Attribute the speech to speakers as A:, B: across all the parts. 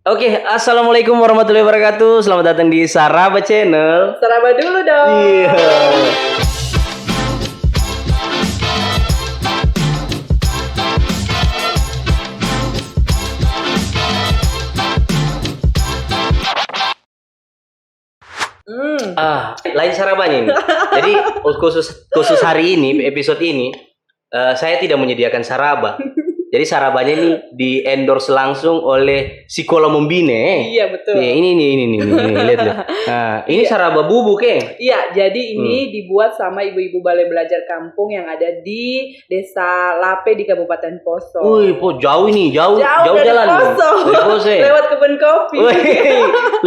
A: Oke, assalamualaikum warahmatullahi wabarakatuh. Selamat datang di Saraba Channel.
B: Saraba dulu dong.
A: Iya. Lain Sarabanya ini. Jadi khusus hari ini, episode ini, saya tidak menyediakan Saraba. Jadi Sarabanya ini di endorse langsung oleh Sikola Mombine.
B: Iya betul.
A: Nih, ini, lihat. Nah, ini Saraba bubuk,
B: Iya, jadi ini dibuat sama ibu-ibu balai belajar kampung yang ada di Desa Lape di Kabupaten Poso.
A: Wih, jauh ini, jauh
B: dari
A: jalan.
B: Poso.
A: Dari Poso.
B: Lewat kebun kopi.
A: Wih,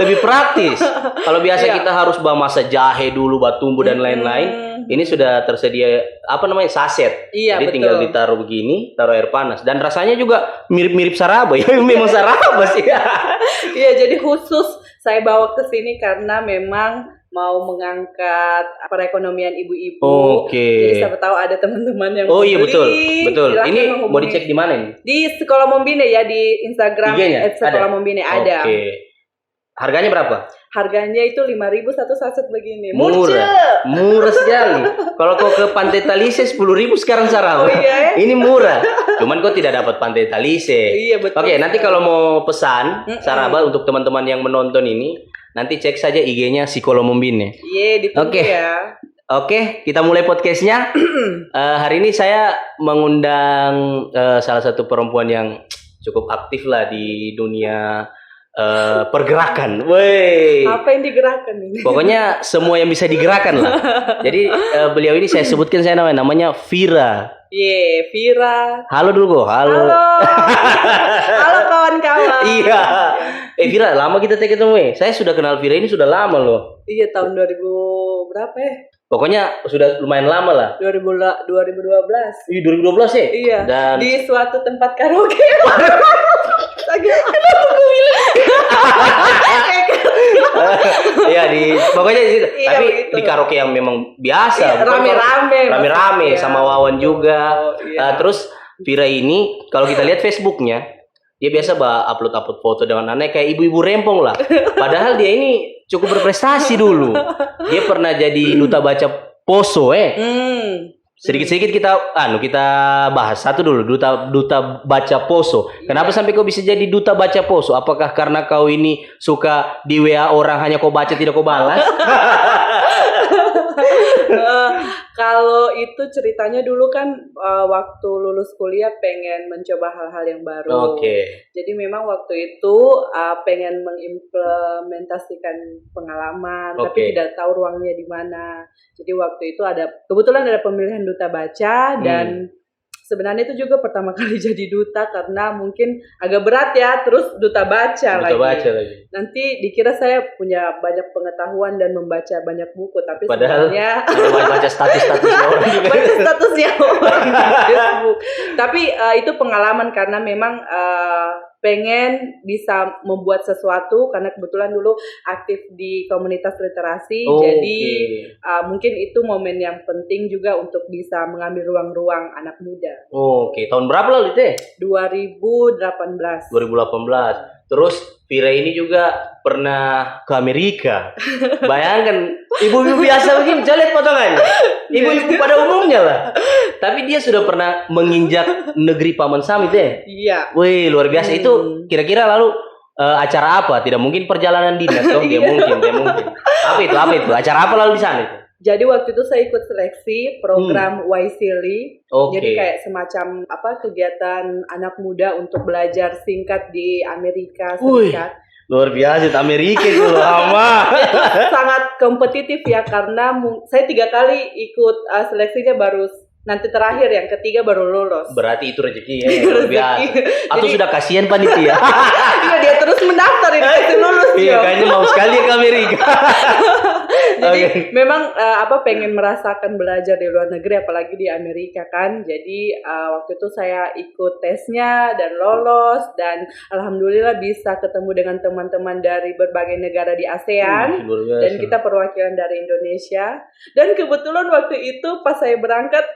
A: lebih praktis. Kalau biasa kita harus masak jahe dulu, batumbu dan lain-lain. Ini sudah tersedia saset.
B: Iya,
A: jadi
B: betul.
A: tinggal ditaruh begini, taruh air panas dan rasanya juga mirip-mirip Saraba ya. Memang Saraba sih.
B: Iya, jadi khusus saya bawa ke sini karena memang mau mengangkat perekonomian ibu-ibu.
A: Oke.
B: Jadi siapa tahu ada teman-teman yang
A: Oh iya,
B: beli.
A: betul.
B: Silahkan
A: Ini
B: menghubungi.
A: mau dicek di mana ini?
B: Di Sekolah Mombine ya, di Instagram
A: IG-nya?
B: Sekolah Mombine ada.
A: Oke. Harganya berapa?
B: Harganya itu 5.000 satu saset begini.
A: Murah sekali. Kalau kau ke Pantai Talise 10.000 sekarang Saraba.
B: Oh iya.
A: Ini murah. Cuman kau tidak dapat Pantai Talise.
B: Iya betul.
A: Oke, nanti kalau mau pesan Saraba untuk teman-teman yang menonton ini, nanti cek saja IG-nya Sikola Mombine.
B: Iya, ditunggu
A: Oke.
B: ya.
A: Oke, kita mulai podcastnya. Hari ini saya mengundang salah satu perempuan yang cukup aktif lah di dunia pergerakan. Wey.
B: Apa yang digerakkan ini?
A: Pokoknya semua yang bisa digerakkan lah. Jadi beliau ini saya sebutkan saya namanya Vira.
B: Iya, Vira.
A: Halo dulu kok. Halo.
B: Halo kawan-kawan.
A: Iya. Vira, lama kita ketemu. Saya sudah kenal Vira ini sudah lama loh.
B: Iya, tahun 2000 berapa ya?
A: Pokoknya sudah lumayan lama lah.
B: 2012.
A: 2012 ya?
B: Iya.
A: Dan
B: di suatu tempat karaoke.
A: Iya pokoknya di situ.
B: Iya,
A: Tapi
B: begitu.
A: di karaoke yang memang biasa,
B: Iya,
A: bukan
B: rame-rame maksudnya.
A: sama Wawan juga.
B: Oh, iya.
A: Terus Vira ini kalau kita lihat Facebooknya, dia biasa upload foto dengan aneh kayak ibu-ibu rempong lah. Padahal dia ini cukup berprestasi dulu. Dia pernah jadi duta baca Poso Sedikit-sedikit kita bahas satu dulu duta baca Poso. Kenapa sampai kau bisa jadi duta baca Poso? Apakah karena kau ini suka di WA orang hanya kau baca tidak kau balas?
B: Kalau itu ceritanya dulu kan waktu lulus kuliah pengen mencoba hal-hal yang baru.
A: Oke.
B: Jadi memang waktu itu pengen mengimplementasikan pengalaman, tapi tidak tahu ruangnya di mana. Jadi waktu itu kebetulan ada pemilihan duta baca dan sebenarnya itu juga pertama kali jadi duta karena mungkin agak berat ya, terus duta baca lagi. Nanti dikira saya punya banyak pengetahuan dan membaca banyak buku, tapi
A: padahal
B: sebenarnya
A: baca statusnya orang juga.
B: Baca statusnya orang di Facebook. Tapi itu pengalaman karena memang pengen bisa membuat sesuatu karena kebetulan dulu aktif di komunitas literasi. Jadi mungkin itu momen yang penting juga untuk bisa mengambil ruang-ruang anak muda.
A: Oke, tahun berapa lalu itu?
B: 2018.
A: Terus Vira ini juga pernah ke Amerika. Bayangkan ibu-ibu biasa begini, lihat potongannya. Ibu-ibu pada umumnya lah. Tapi dia sudah pernah menginjak negeri Paman Sam itu ya?
B: Iya.
A: Wih, luar biasa. Itu kira-kira lalu acara apa? Tidak mungkin perjalanan dinas dong? Dia mungkin. Apa itu? Acara apa lalu di sana itu?
B: Jadi waktu itu saya ikut seleksi program Wisely. Jadi kayak semacam kegiatan anak muda untuk belajar singkat di Amerika Serikat.
A: Luar biasa, Amerika itu lama.
B: Sangat kompetitif ya karena saya 3 kali ikut seleksinya, baru nanti terakhir yang ketiga baru lolos.
A: Berarti itu rezeki ya, luar biasa. Atau sudah kasihan panitia.
B: Iya, dia terus mendaftar ini kasih lulus.
A: Iya, kayaknya mau sekali ke Amerika.
B: Jadi memang pengen merasakan belajar di luar negeri, apalagi di Amerika kan. Jadi waktu itu saya ikut tesnya dan lolos, dan alhamdulillah bisa ketemu dengan teman-teman dari berbagai negara di ASEAN, dan kita perwakilan dari Indonesia. Dan kebetulan waktu itu pas saya berangkat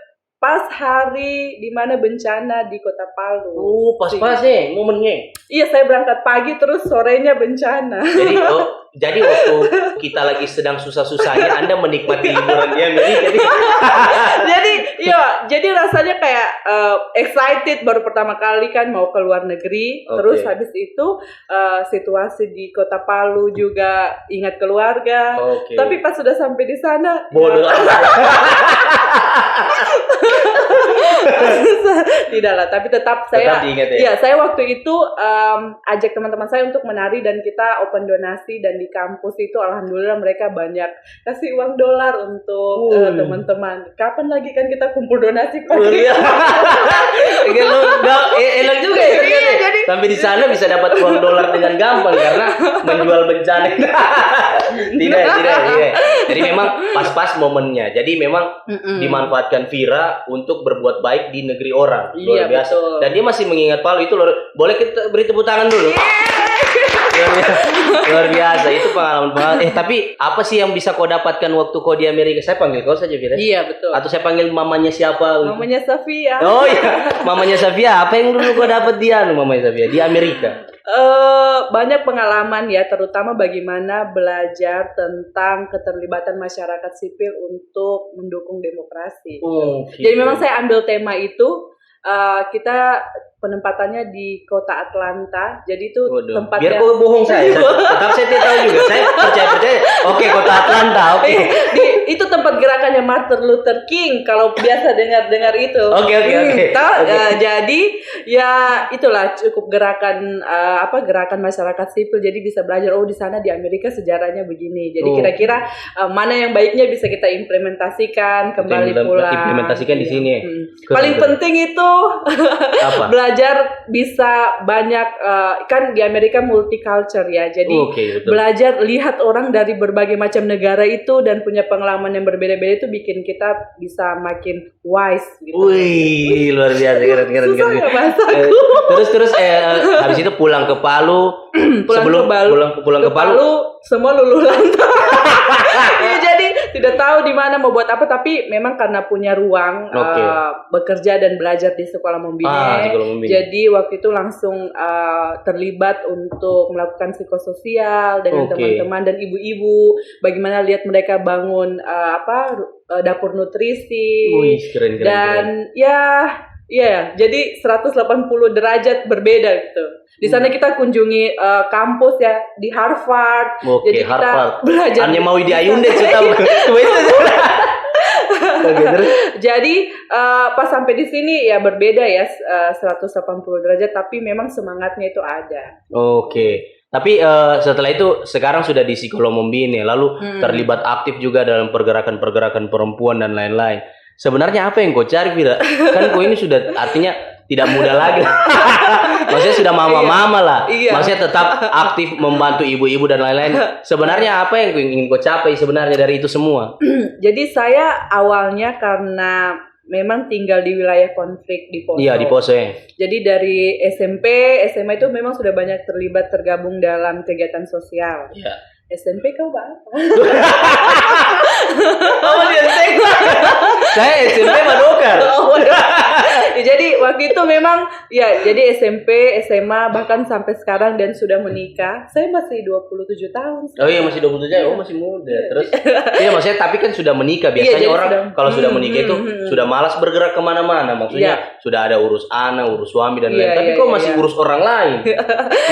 B: pas hari di mana bencana di Kota Palu.
A: Pas-pas nih momennya.
B: Iya, saya berangkat pagi terus sorenya bencana.
A: Jadi waktu kita lagi sedang susah-susahnya, Anda menikmati liburan di Amerika.
B: jadi rasanya kayak excited baru pertama kali kan mau ke luar negeri. Terus habis itu situasi di Kota Palu juga ingat keluarga. Tapi pas sudah sampai di sana,
A: bodoh amat.
B: Tidak lah, tapi tetap saya
A: diingat ya?
B: Iya, saya waktu itu ajak teman-teman saya untuk menari dan kita open donasi, dan di kampus itu alhamdulillah mereka banyak kasih uang dolar untuk teman-teman. Kapan lagi kan kita kumpul donasi pakai?
A: Enak juga ya.
B: Iya, jadi
A: sampai di sana bisa dapat uang dolar dengan gampang karena menjual bencana. Tidak. Jadi memang pas-pas momennya. Jadi memang dimanfaatkan Vira untuk berbuat baik di negeri orang. Luar biasa.
B: Betul.
A: Dan dia masih mengingat Palu itu boleh kita beri tepuk tangan dulu. Luar biasa itu pengalaman. Tapi apa sih yang bisa kau dapatkan waktu kau di Amerika? Saya panggil kau saja, Vira.
B: Iya, betul.
A: Atau saya panggil mamanya siapa?
B: Mamanya Safia.
A: Oh iya, mamanya Safia. Apa yang dulu kau dapat dia, mamanya Safia di Amerika?
B: Banyak pengalaman ya, terutama bagaimana belajar tentang keterlibatan masyarakat sipil untuk mendukung demokrasi. Jadi memang saya ambil tema itu. Kita penempatannya di kota Atlanta. Jadi itu tempatnya.
A: Biar kau bohong saya. Tetap saya tidak tahu juga. Saya percaya. Oke, kota Atlanta. Oke.
B: Itu tempat gerakannya Martin Luther King. Kalau biasa dengar itu.
A: Oke.
B: Jadi ya itulah cukup gerakan gerakan masyarakat sipil. Jadi bisa belajar di sana di Amerika sejarahnya begini. Jadi kira-kira mana yang baiknya bisa kita implementasikan kembali pulang.
A: Implementasikan di sini.
B: Paling penting itu
A: apa?
B: Belajar bisa banyak kan di Amerika multicultural ya. Jadi belajar lihat orang dari berbagai macam negara itu dan punya pengalaman yang berbeda-beda itu bikin kita bisa makin wise gitu.
A: Wih, luar biasa, keren. Terus habis itu pulang ke Palu. Pulang ke Palu
B: semua luluh lantak. Ya, jadi tidak tahu di mana mau buat apa, tapi memang karena punya ruang bekerja dan belajar di sekolah Membine. Jadi waktu itu langsung terlibat untuk melakukan psikososial dengan teman-teman dan ibu-ibu. Bagaimana lihat mereka bangun dapur nutrisi.
A: Keren.
B: Dan jadi 180 derajat berbeda gitu. Di sana kita kunjungi kampus ya di Harvard. Jadi kita belajar.
A: Hanya mau di Ayunda tahu.
B: Jadi pas sampai di sini ya berbeda ya 180 derajat, tapi memang semangatnya itu ada.
A: Tapi setelah itu sekarang sudah di Psikolog Membine, lalu terlibat aktif juga dalam pergerakan perempuan dan lain-lain. Sebenarnya apa yang kau cari, Vira? Kan kau ini sudah artinya tidak muda lagi. Maksudnya sudah mama-mama lah. Maksudnya tetap aktif membantu ibu-ibu dan lain-lain. Sebenarnya apa yang ingin kau capai sebenarnya dari itu semua?
B: Jadi saya awalnya karena memang tinggal di wilayah konflik di Poso.
A: Iya, di Poso ya.
B: Jadi dari SMP, SMA itu memang sudah banyak tergabung dalam kegiatan sosial.
A: Iya.
B: SMP kau apa?
A: Di SMP. Saya SMP Madokar.
B: Jadi waktu itu memang jadi SMP, SMA bahkan sampai sekarang dan sudah menikah. Saya masih 27 tahun.
A: Oh iya, masih 27 tahun. Masih muda. Terus maksudnya tapi kan sudah menikah. Biasanya orang kalau sudah menikah itu sudah malas bergerak kemana-mana. Maksudnya sudah ada urus anak, urus suami dan lain. Tapi kok masih urus orang lain.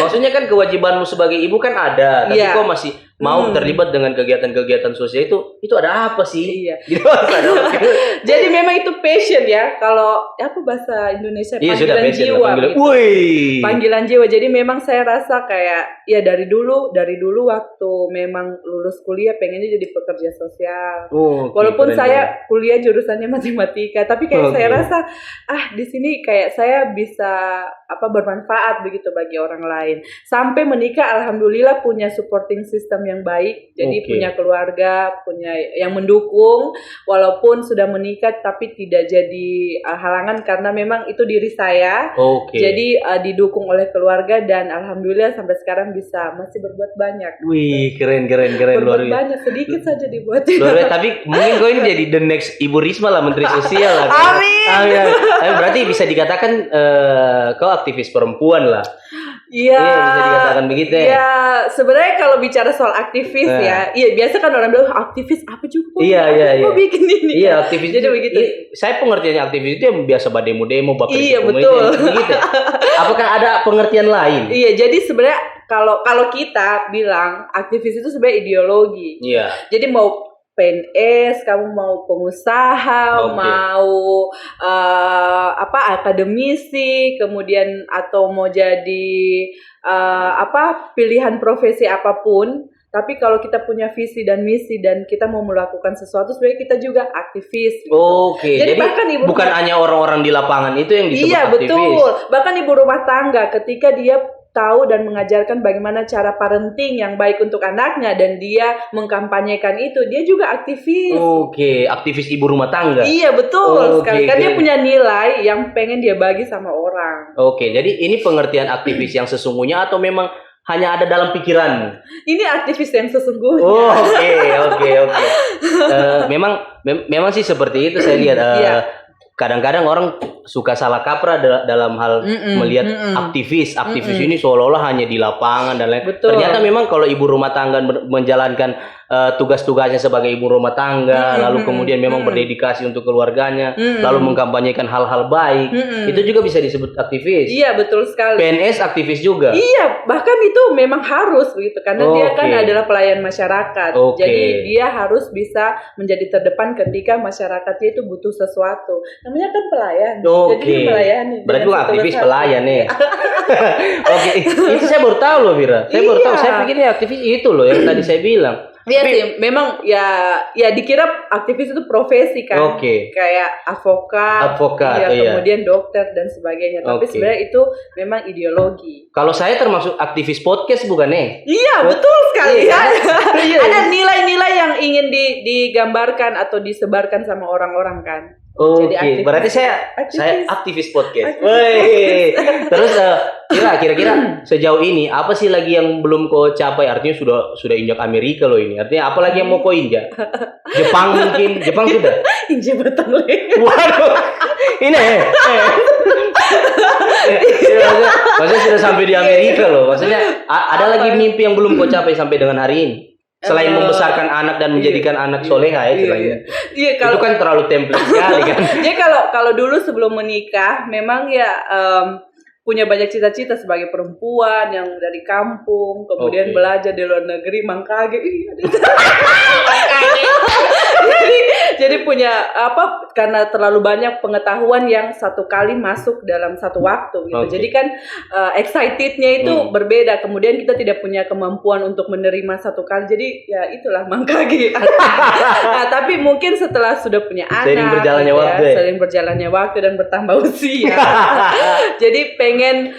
A: Maksudnya kan kewajibanmu sebagai ibu kan ada, tapi kok masih mau terlibat dengan kegiatan-kegiatan sosial itu ada apa sih? Gitu.
B: Jadi memang itu passion ya. Kalau apa bahasa Indonesia panggilan jiwa. Panggilan jiwa. Jadi memang saya rasa kayak dari dulu waktu memang lulus kuliah pengennya jadi pekerja sosial. Walaupun saya kuliah jurusannya matematika, tapi kayak saya rasa di sini kayak saya bisa bermanfaat begitu bagi orang lain. Sampai menikah alhamdulillah punya supporting system yang baik. Jadi
A: Oke.
B: punya keluarga, punya yang mendukung, walaupun sudah menikah tapi tidak jadi halangan karena memang itu diri saya.
A: Oke.
B: Jadi didukung oleh keluarga dan alhamdulillah sampai sekarang masih berbuat banyak.
A: Wih, keren luar
B: Berbuat
A: biasa.
B: banyak, sedikit saja dibuat.
A: Luar biasa. Tapi mungkin kau ini jadi the next Ibu Risma lah, Menteri Sosial lah.
B: Amin.
A: Amin. Tapi berarti bisa dikatakan kau aktivis perempuan lah.
B: Iya,
A: Iya, bisa dikatakan begitu ya.
B: Iya, sebenarnya kalau bicara soal aktivis
A: Nah.
B: iya biasa kan orang bilang aktivis apa juga?
A: Iya.
B: Mau bikin ini.
A: Iya, aktivis
B: Jadi
A: itu,
B: begitu.
A: saya pengertiannya aktivis itu yang biasa demo
B: Iya,
A: berikut
B: betul.
A: begitu. Apakah ada pengertian lain?
B: Iya, jadi sebenarnya kalau kita bilang aktivis itu sebenarnya ideologi.
A: Iya.
B: Jadi mau PNS, kamu mau pengusaha,
A: Oke.
B: mau akademisi, kemudian atau mau jadi pilihan profesi apapun. Tapi kalau kita punya visi dan misi dan kita mau melakukan sesuatu, sebenarnya kita juga aktivis. Gitu.
A: Oke. Jadi
B: bahkan
A: bukan hanya orang-orang di lapangan itu yang disebut
B: iya,
A: aktivis.
B: betul. Bahkan ibu rumah tangga ketika dia tahu dan mengajarkan bagaimana cara parenting yang baik untuk anaknya dan dia mengkampanyekan itu, dia juga aktivis.
A: Oke, aktivis ibu rumah tangga.
B: Iya, betul sekali. Kan dia
A: oke.
B: punya nilai yang pengen dia bagi sama orang.
A: Oke, jadi ini pengertian aktivis yang sesungguhnya atau memang hanya ada dalam pikiran?
B: Ini aktivis yang sesungguhnya.
A: Oh, oke. Memang sih seperti itu saya lihat.
B: Iya.
A: Kadang-kadang orang suka salah kaprah dalam hal melihat aktivis ini seolah-olah hanya di lapangan dan lain.
B: Betul.
A: Ternyata memang kalau ibu rumah tangga menjalankan tugas-tugasnya sebagai ibu rumah tangga, lalu kemudian memang berdedikasi untuk keluarganya, lalu mengkampanyekan hal-hal baik, itu juga bisa disebut aktivis.
B: Iya, betul sekali.
A: PNS aktivis juga.
B: Iya, bahkan itu memang harus begitu karena dia kan
A: Oke.
B: adalah pelayan masyarakat.
A: Oke.
B: Jadi dia harus bisa menjadi terdepan ketika masyarakatnya itu butuh sesuatu. Namanya kan pelayan. Jadi dia melayani.
A: Berarti
B: dengan
A: bukan aktivis,
B: setulus hati.
A: pelayan ya. Oke, itu saya baru tahu loh, Vira. Saya baru
B: Iya.
A: tahu. Saya pikirnya aktivis itu loh yang tadi saya bilang.
B: Iya sih, memang ya dikira aktivis itu profesi kan.
A: Oke.
B: Kayak advokat,
A: iya.
B: kemudian dokter dan sebagainya. Tapi
A: Oke.
B: sebenarnya itu memang ideologi.
A: Kalau saya termasuk aktivis podcast bukan nih?
B: Iya, betul sekali.
A: Iya.
B: Ya. Ada nilai-nilai yang ingin digambarkan atau disebarkan sama orang-orang kan.
A: Oke,
B: Jadi aktivis.
A: berarti saya aktivis podcast. Woi. Terus kira-kira sejauh ini apa sih lagi yang belum kau capai? Artinya sudah injak Amerika loh ini. Artinya apa lagi yang mau kau injak? Jepang mungkin? Jepang sudah.
B: Injek batang leher.
A: Waduh. Ini maksudnya sudah sampai di Amerika loh. Maksudnya ada lagi mimpi yang belum kau capai sampai dengan hari ini? Selain membesarkan anak dan menjadikan anak soleha ya istilahnya.
B: Iya,
A: Itu kan terlalu template sekali kan.
B: Jadi kalau dulu sebelum menikah memang ya punya banyak cita-cita sebagai perempuan yang dari kampung, kemudian
A: Oke.
B: belajar di luar negeri, mangkage. Jadi punya karena terlalu banyak pengetahuan yang satu kali masuk dalam satu waktu gitu.
A: Oke.
B: Jadi kan excitednya itu berbeda. Kemudian kita tidak punya kemampuan untuk menerima satu kali. Jadi ya itulah mangkage. Nah, tapi mungkin setelah sudah punya anak,
A: Seiring berjalannya waktu ya?
B: seiring berjalannya waktu dan bertambah usia. Jadi pengen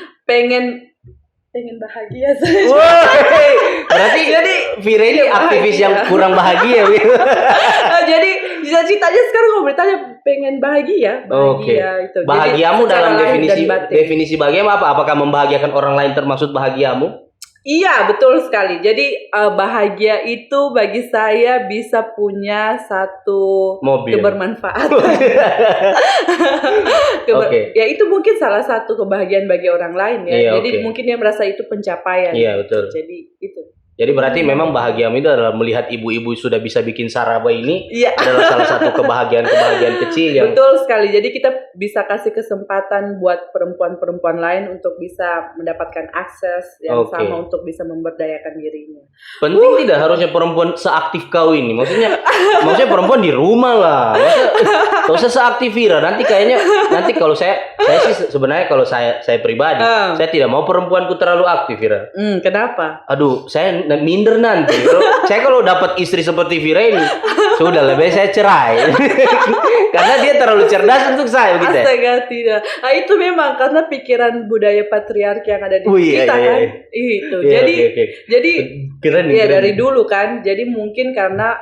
B: bahagia saja.
A: Woi, berarti Vira ini aktivis
B: bahagia.
A: yang kurang bahagia.
B: Jadi cita-citanya sekarang kalau bertanya pengen bahagia
A: Oke.
B: itu. Jadi,
A: Bahagiamu
B: secara
A: dalam
B: lahir dan batin.
A: definisi bahagia apa? Apakah membahagiakan orang lain termasuk bahagiamu?
B: Iya, betul sekali. Jadi bahagia itu bagi saya bisa punya satu
A: Mobil.
B: kebermanfaatan.
A: Oke.
B: Ya itu mungkin salah satu kebahagiaan bagi orang lain ya.
A: Iya,
B: Jadi
A: oke.
B: mungkin dia merasa itu pencapaian.
A: Iya, betul.
B: Jadi itu.
A: Jadi berarti memang bahagiamu itu adalah melihat ibu-ibu sudah bisa bikin saraba ini
B: Iya.
A: adalah salah satu kebahagiaan kecil yang
B: Betul sekali. Jadi kita bisa kasih kesempatan buat perempuan-perempuan lain untuk bisa mendapatkan akses yang
A: Oke.
B: sama untuk bisa memberdayakan dirinya.
A: penting tidak harusnya perempuan seaktif kau ini. Maksudnya perempuan di rumah lah. Gak usah seaktif Vira. Nanti kalau saya sih sebenarnya kalau saya pribadi, saya tidak mau perempuanku terlalu aktif Vira.
B: Kenapa?
A: Aduh, saya minder nanti. Kalau dapat istri seperti Vira ini, sudah lebih saya cerai. Karena dia terlalu cerdas untuk saya begitu.
B: Astaga, tidak. Nah, itu memang karena pikiran budaya patriarki yang ada di kita kan. Itu.
A: Iya,
B: jadi
A: keren,
B: ya
A: keren.
B: dari dulu kan. Jadi mungkin karena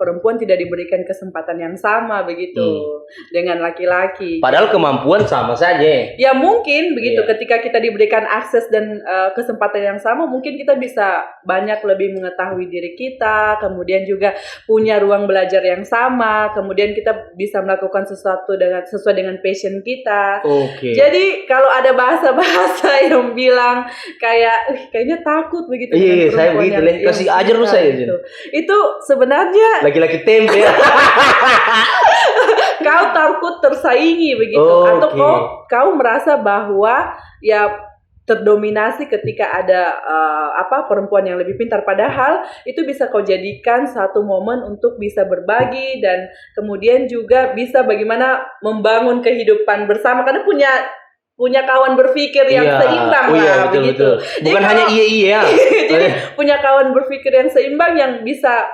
B: perempuan tidak diberikan kesempatan yang sama begitu dengan laki-laki.
A: Padahal kemampuan sama saja.
B: Ya mungkin begitu.
A: Iya.
B: Ketika kita diberikan akses dan kesempatan yang sama, mungkin kita bisa banyak lebih mengetahui diri kita, kemudian juga punya ruang belajar yang sama, kemudian kita bisa melakukan sesuatu sesuai dengan passion kita.
A: Oke.
B: Jadi kalau ada bahasa-bahasa yang bilang kayaknya takut begitu
A: Iya,
B: dengan
A: saya
B: perempuan
A: begitu. Kasih ajar lu saya
B: gitu. Itu sebenarnya
A: laki-laki tempe.
B: kau takut tersaingi begitu, atau kau merasa bahwa ya terdominasi ketika ada perempuan yang lebih pintar, padahal itu bisa kau jadikan satu momen untuk bisa berbagi dan kemudian juga bisa bagaimana membangun kehidupan bersama karena punya kawan berpikir yang seimbang lah
A: betul,
B: begitu.
A: Betul. Bukan hanya iya.
B: Jadi punya kawan berpikir yang seimbang yang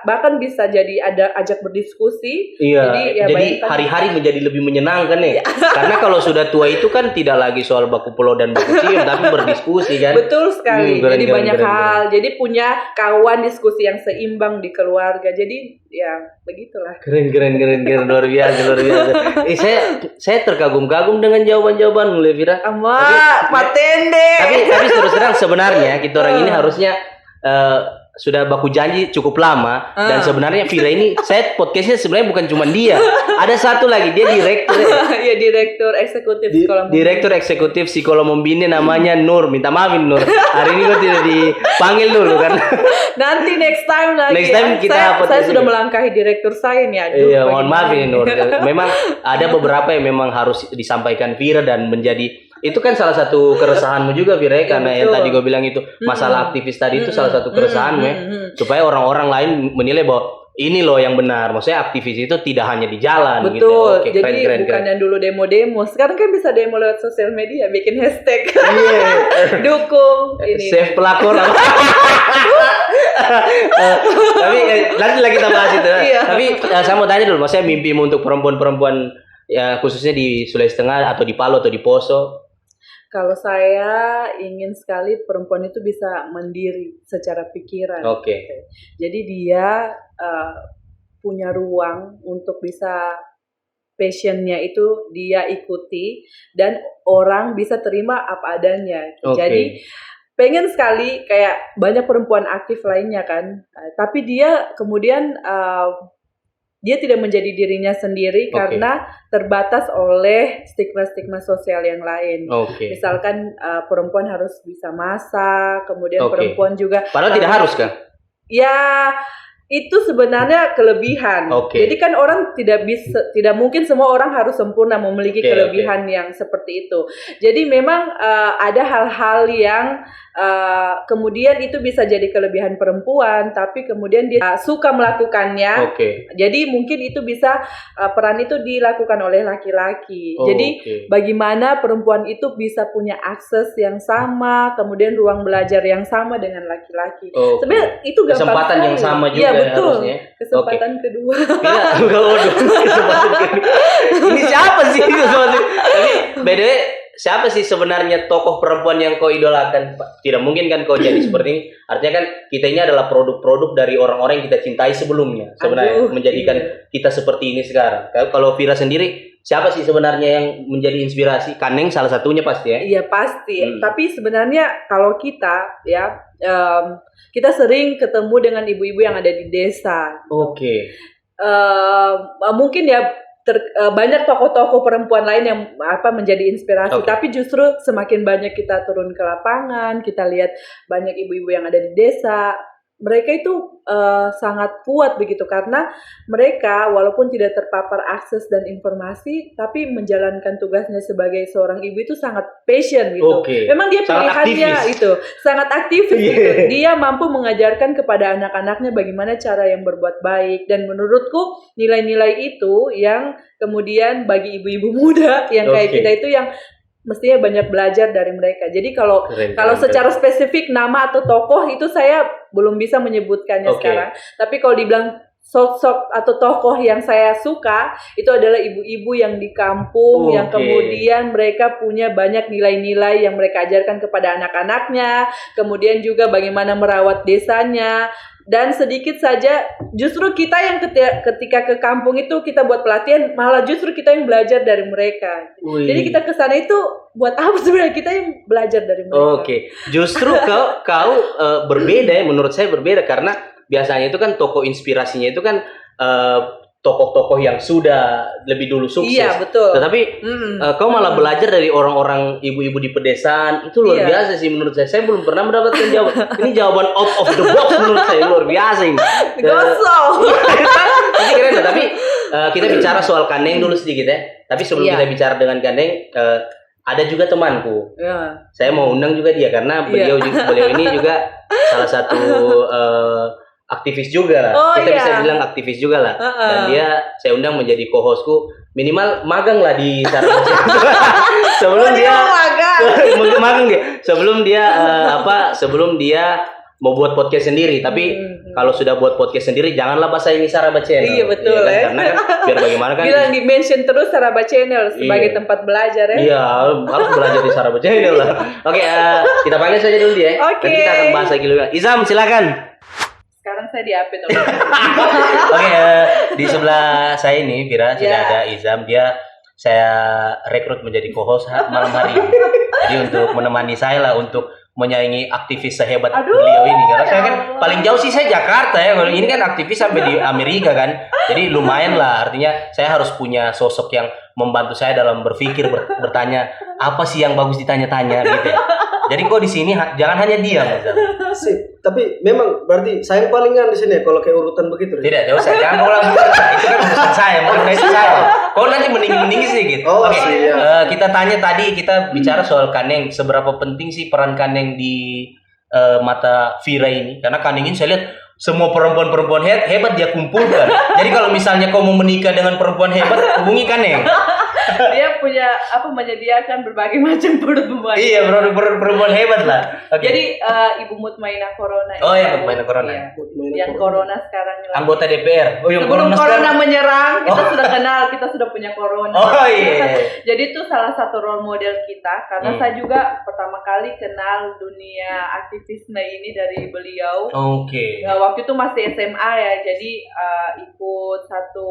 B: bahkan bisa jadi ada ajak berdiskusi.
A: Iya.
B: Jadi
A: hari-hari menjadi lebih menyenangkan nih. Karena kalau sudah tua itu kan tidak lagi soal baku pulau dan baku cium tapi berdiskusi kan.
B: Betul sekali. Jadi banyak hal. Jadi punya kawan diskusi yang seimbang di keluarga. Jadi ya begitulah.
A: Keren luar biasa. Saya terkagum-kagum dengan jawaban-jawaban mulai Vira.
B: Matende.
A: Tapi terus terang sebenarnya kita orang ini harusnya sudah baku janji cukup lama dan sebenarnya Vira ini saya podcastnya sebenarnya bukan cuma dia, ada satu lagi dia direktur
B: ya direktur eksekutif Psikolog Membini namanya Nur. Minta maafin Nur, hari ini gue tidak dipanggil dulu kan. Nanti next time saya sudah melangkahi direktur saya nih.
A: Iya, mohon maaf ini Nur. Memang ada beberapa yang memang harus disampaikan Vira dan menjadi itu kan salah satu keresahanmu juga Vira ya, karena yang tadi gue bilang itu masalah aktivis tadi itu salah satu keresahanmu ya, supaya orang-orang lain menilai bahwa ini loh yang benar, maksudnya aktivis itu tidak hanya di jalan.
B: Betul.
A: Gitu. Oke,
B: jadi bukan yang dulu demo-demo, sekarang kan bisa demo lewat sosial media, bikin hashtag dukung ini
A: save pelakor. Tapi nanti lagi kita bahas itu. Tapi saya mau tanya dulu, maksudnya mimpimu untuk perempuan-perempuan ya khususnya di Sulawesi Tengah atau di Palu atau di Poso?
B: Kalau saya ingin sekali perempuan itu bisa mandiri secara pikiran.
A: Oke.
B: Jadi dia punya ruang untuk bisa passionnya itu dia ikuti dan orang bisa terima apa adanya. Jadi pengen sekali kayak banyak perempuan aktif lainnya kan, tapi dia kemudian dia tidak menjadi dirinya sendiri karena terbatas oleh stigma-stigma sosial yang lain. Misalkan perempuan harus bisa masak, kemudian perempuan juga.
A: Padahal tidak harus kan?
B: Ya, itu sebenarnya kelebihan. Jadi kan orang tidak mungkin semua orang harus sempurna memiliki kelebihan yang seperti itu. Jadi memang ada hal-hal yang kemudian itu bisa jadi kelebihan perempuan, tapi kemudian dia suka melakukannya. Jadi mungkin itu bisa peran itu dilakukan oleh laki-laki. Jadi bagaimana perempuan itu bisa punya akses yang sama, kemudian ruang belajar yang sama dengan laki-laki. Sebenarnya itu gampang
A: kesempatan yang sama juga.
B: Ya betul.
A: Harusnya.
B: Kesempatan kedua.
A: Kesempatan kedua. Ini siapa sih? Tapi by the way, siapa sih sebenarnya tokoh perempuan yang kau idolakan? Tidak mungkin kan kau jadi seperti ini. Artinya kan kita ini adalah produk-produk dari orang-orang yang kita cintai sebelumnya. Sebenarnya menjadikan kita seperti ini sekarang. Kalau Vira sendiri, siapa sih sebenarnya yang menjadi inspirasi? Kaneng salah satunya pasti ya? Iya
B: pasti. Tapi sebenarnya kalau kita ya kita sering ketemu dengan ibu-ibu yang ada di desa. Mungkin ya banyak tokoh-tokoh perempuan lain yang menjadi inspirasi, tapi justru semakin banyak kita turun ke lapangan, kita lihat banyak ibu-ibu yang ada di desa, mereka itu sangat kuat begitu karena mereka walaupun tidak terpapar akses dan informasi, tapi menjalankan tugasnya sebagai seorang ibu itu sangat passion gitu. Memang dia pilihannya itu sangat aktivis gitu. Dia mampu mengajarkan kepada anak-anaknya bagaimana cara yang berbuat baik, dan menurutku nilai-nilai itu yang kemudian bagi ibu-ibu muda yang kayak kita itu yang mestinya banyak belajar dari mereka. Jadi kalau secara spesifik nama atau tokoh itu saya belum bisa menyebutkannya
A: Oke.
B: sekarang. Tapi kalau dibilang sosok atau tokoh yang saya suka itu adalah ibu-ibu yang di kampung, yang
A: Oke.
B: kemudian mereka punya banyak nilai-nilai yang mereka ajarkan kepada anak-anaknya, kemudian juga bagaimana merawat desanya. Dan sedikit saja justru kita yang ketika ke kampung itu kita buat pelatihan, malah justru kita yang belajar dari mereka.
A: Wih.
B: Jadi kita ke sana itu buat apa sebenarnya, kita yang belajar dari mereka.
A: Oke, justru kau berbeda ya, menurut saya berbeda karena biasanya itu kan tokoh inspirasinya itu kan tokoh-tokoh yang sudah lebih dulu sukses.
B: Iya, betul.
A: Tetapi kau malah belajar dari orang-orang ibu-ibu di pedesaan, itu luar
B: Iya.
A: biasa sih menurut saya. Saya belum pernah mendapatkan jawaban. Ini jawaban out of the box menurut saya, luar biasa ini.
B: Gosong.
A: Ini keren loh, tapi kita bicara soal Kaneng dulu sedikit ya. Tapi sebelum
B: Iya.
A: kita bicara dengan Kaneng, ada juga temanku.
B: Ya.
A: Saya mau undang juga dia karena beliau ini juga salah satu aktivis juga lah.
B: Oh,
A: Kita
B: iya.
A: bisa bilang aktivis juga lah. Dan dia saya undang menjadi co-hostku, minimal magang lah di Sarabajaya. Sebelum dia magang dia. Sebelum dia mau buat podcast sendiri, tapi kalau sudah buat podcast sendiri janganlah bahasa ini Saraba Channel.
B: Iya, betul,
A: kan?
B: ya.
A: Karena kan biar bagaimana kan.
B: Bilang di mention terus Saraba Channel sebagai
A: Iya.
B: tempat belajar ya.
A: Iya, harus belajar di Saraba Channel lah. Oke, kita panggil saja dulu dia.
B: Oke.
A: Nanti kita akan bahas lagi dulu. Izam, silakan.
B: Sekarang saya diapit.
A: Oke, di sebelah saya ini Vira sudah ada Izam. Dia saya rekrut menjadi co-host malam hari ini. Jadi untuk menemani saya lah untuk menyaingi aktivis sehebat beliau ini. Karena saya kan paling jauh sih saya Jakarta ya. Kalau ini kan aktivis sampai di Amerika kan. Jadi lumayan lah. Artinya saya harus punya sosok yang membantu saya dalam berpikir, bertanya apa sih yang bagus ditanya-tanya gitu ya. Jadi kok di sini jangan hanya diam.
C: Sip, tapi memang berarti saya yang palingan di sini ya, kalau kayak urutan begitu.
A: Tidak, tidak usah. Jangan kau langsung cerita. Itu kan urusan saya, bukan itu saya. Kau nanti mending-mending sedikit.
C: Oh,
A: Oke.
C: siap.
A: Kita tanya tadi, kita bicara soal Kaneng. Seberapa penting sih peran Kaneng di mata Vira ini? Karena Kaneng ini saya lihat semua perempuan-perempuan hebat dia kumpulkan. Jadi kalau misalnya kau mau menikah dengan perempuan hebat, hubungi Kaneng.
B: Dia punya menyediakan berbagai macam perempuan.
A: Iya, perempuan hebat lah. Oke.
B: Jadi Ibu Mutmainah Corona.
A: Oh ya, Mutmainah Corona.
B: Iya. Yang Corona sekarang ini.
A: Anggota DPR. Oh, yang
B: Sebelum Corona
A: sekarang.
B: menyerang, kita sudah kenal, kita sudah punya Corona.
A: Oh iya.
B: Jadi itu salah satu role model kita karena saya juga pertama kali kenal dunia aktivisme ini dari beliau.
A: Oke.
B: Waktu itu masih SMA ya, jadi ikut satu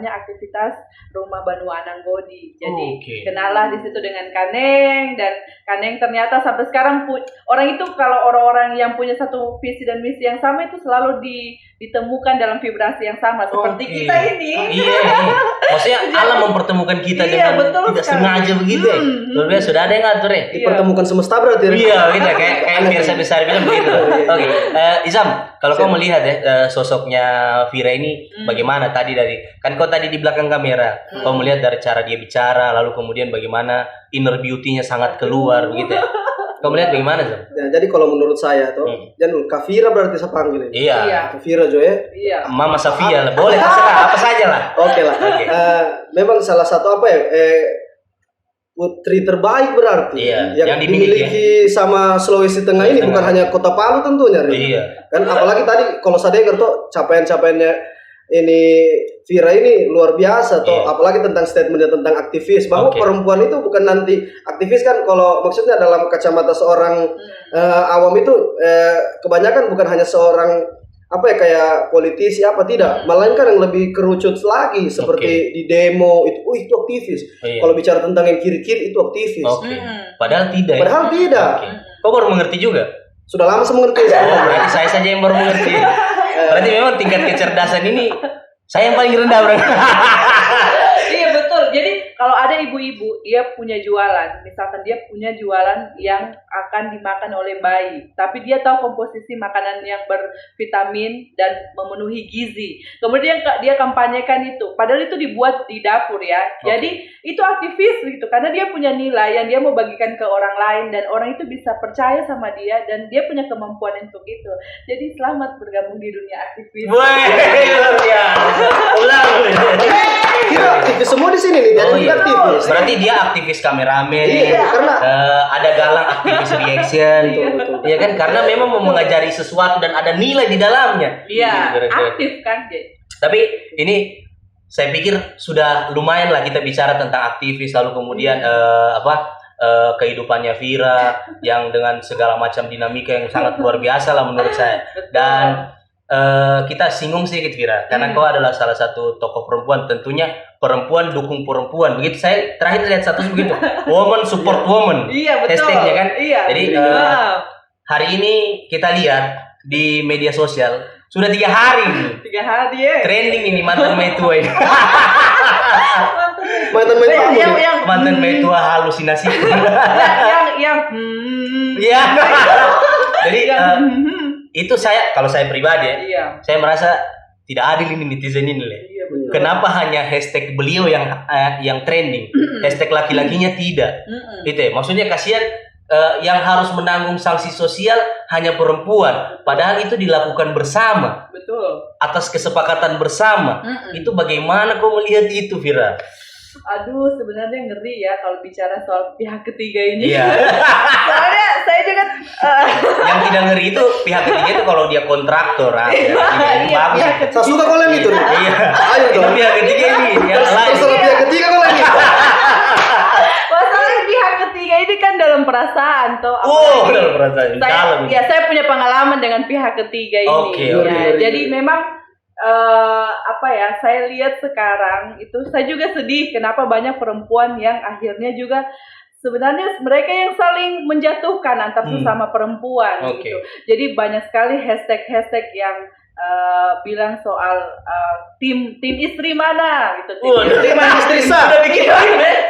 B: aktivitas Rumah Banu Ananggodi. Jadi kenallah di situ dengan Kaneng, dan Kaneng ternyata sampai sekarang orang itu kalau orang-orang yang punya satu visi dan misi yang sama itu selalu ditemukan dalam vibrasi yang sama seperti kita ini.
A: Iya. Maksudnya Allah mempertemukan kita dengan tidak sengaja begitu ya. Luar biasa, sudah ada yang ngatur ya.
C: Dipertemukan semesta berarti.
A: Iya, gitu kayak biasa besar bilang begitu. Oke. Izam, kalau kau melihat ya sosoknya Vira ini bagaimana tadi kan kau tadi di belakang kamera, kau melihat dari cara dia bicara, lalu kemudian bagaimana inner beauty-nya sangat keluar begitu ya. Kau melihat bagaimana, Zam?
C: Ya, jadi kalau menurut saya tuh, jangan Kak Vira berarti saya panggil ini.
A: Iya.
C: Kak Vira Jo ya.
B: Iya.
A: Mama Safia lah, boleh terserah apa saja lah.
C: Oke lah. Memang salah satu putri terbaik berarti
A: yang
C: dimiliki sama Sulawesi Tengah ini, bukan hanya Kota Palu tentunya.
A: Iya.
C: Kan apalagi tadi kalau saya dengar tuh capaian-capaiannya ini Vira ini luar biasa tuh, apalagi tentang statementnya tentang aktivis, bahwa perempuan itu bukan nanti aktivis kan, kalau maksudnya dalam kacamata seorang awam itu kebanyakan bukan hanya seorang kayak politisi tidak, melainkan yang lebih kerucut lagi seperti di demo itu aktivis. Kalau bicara tentang yang kiri-kiri itu aktivis.
A: Padahal tidak. Kau baru mengerti juga?
C: Sudah lama saya mengerti.
A: Berarti saya saja yang baru mengerti. Berarti memang tingkat kecerdasan ini saya yang paling rendah, bro.
B: Iya betul. Jadi kalau ada ibu-ibu dia punya jualan, misalkan dia punya jualan yang akan dimakan oleh bayi, tapi dia tahu komposisi makanan yang bervitamin dan memenuhi gizi. Kemudian dia kampanyekan itu, padahal itu dibuat di dapur ya. Jadi itu aktivis gitu, karena dia punya nilai yang dia mau bagikan ke orang lain, dan orang itu bisa percaya sama dia, dan dia punya kemampuan untuk itu. Jadi selamat bergabung di dunia aktivis.
A: Ulang.
C: Dia aktivis semua di sini nih, jadi dia aktivis.
A: Berarti dia aktivis kameramen.
C: Iya, karena
A: ada galang aktivis reaction. Iya kan, karena memang mau mengajari sesuatu dan ada nilai di dalamnya.
B: Iya, aktif kan.
A: Tapi ini saya pikir sudah lumayan lah kita bicara tentang aktivis, lalu kemudian kehidupannya Vira yang dengan segala macam dinamika yang sangat luar biasa lah menurut saya. Dan kita singgung sedikit Vira, karena kau adalah salah satu tokoh perempuan, tentunya perempuan dukung perempuan. Begitu saya terakhir lihat status begitu, woman support woman.
B: Iya betul.
A: Hashtagnya kan.
B: Iya.
A: Jadi hari ini kita lihat di media sosial sudah 3 hari nih.
B: 3 hari ya.
A: Trending ini mantan Maitua ini. Mantan Maitua halusinasi.
B: yang
A: Iya. Jadi itu kalau saya pribadi ya,
B: iya.
A: saya merasa tidak adil ini netizen ini.
B: Iya,
A: kenapa hanya hashtag beliau yang trending, hashtag laki-lakinya tidak? Itu ya, maksudnya kasihan yang harus menanggung sanksi sosial hanya perempuan, padahal itu dilakukan bersama.
B: Betul.
A: Atas kesepakatan bersama. Itu bagaimana kau melihat itu, Vira?
B: Aduh, sebenarnya ngeri ya kalau bicara soal pihak ketiga ini.
A: Iya.
B: Soalnya saya juga
A: yang tidak ngeri itu pihak ketiga itu kalau dia kontraktor, bagus.
C: Saya suka kalau yang itu.
A: Iya.
C: Ayo dong.
A: Pihak ketiga ini yang lain.
C: Terserah pihak ketiga kalau yang itu.
B: Masalahnya pihak ketiga ini kan dalam perasaan toh.
A: Dalam perasaan.
B: Saya punya pengalaman dengan pihak ketiga ini.
A: Oke.
B: Jadi memang saya lihat sekarang itu saya juga sedih kenapa banyak perempuan yang akhirnya juga sebenarnya mereka yang saling menjatuhkan antar sesama perempuan gitu. Jadi banyak sekali hashtag yang bilang soal tim istri mana gitu. Tim istri mana?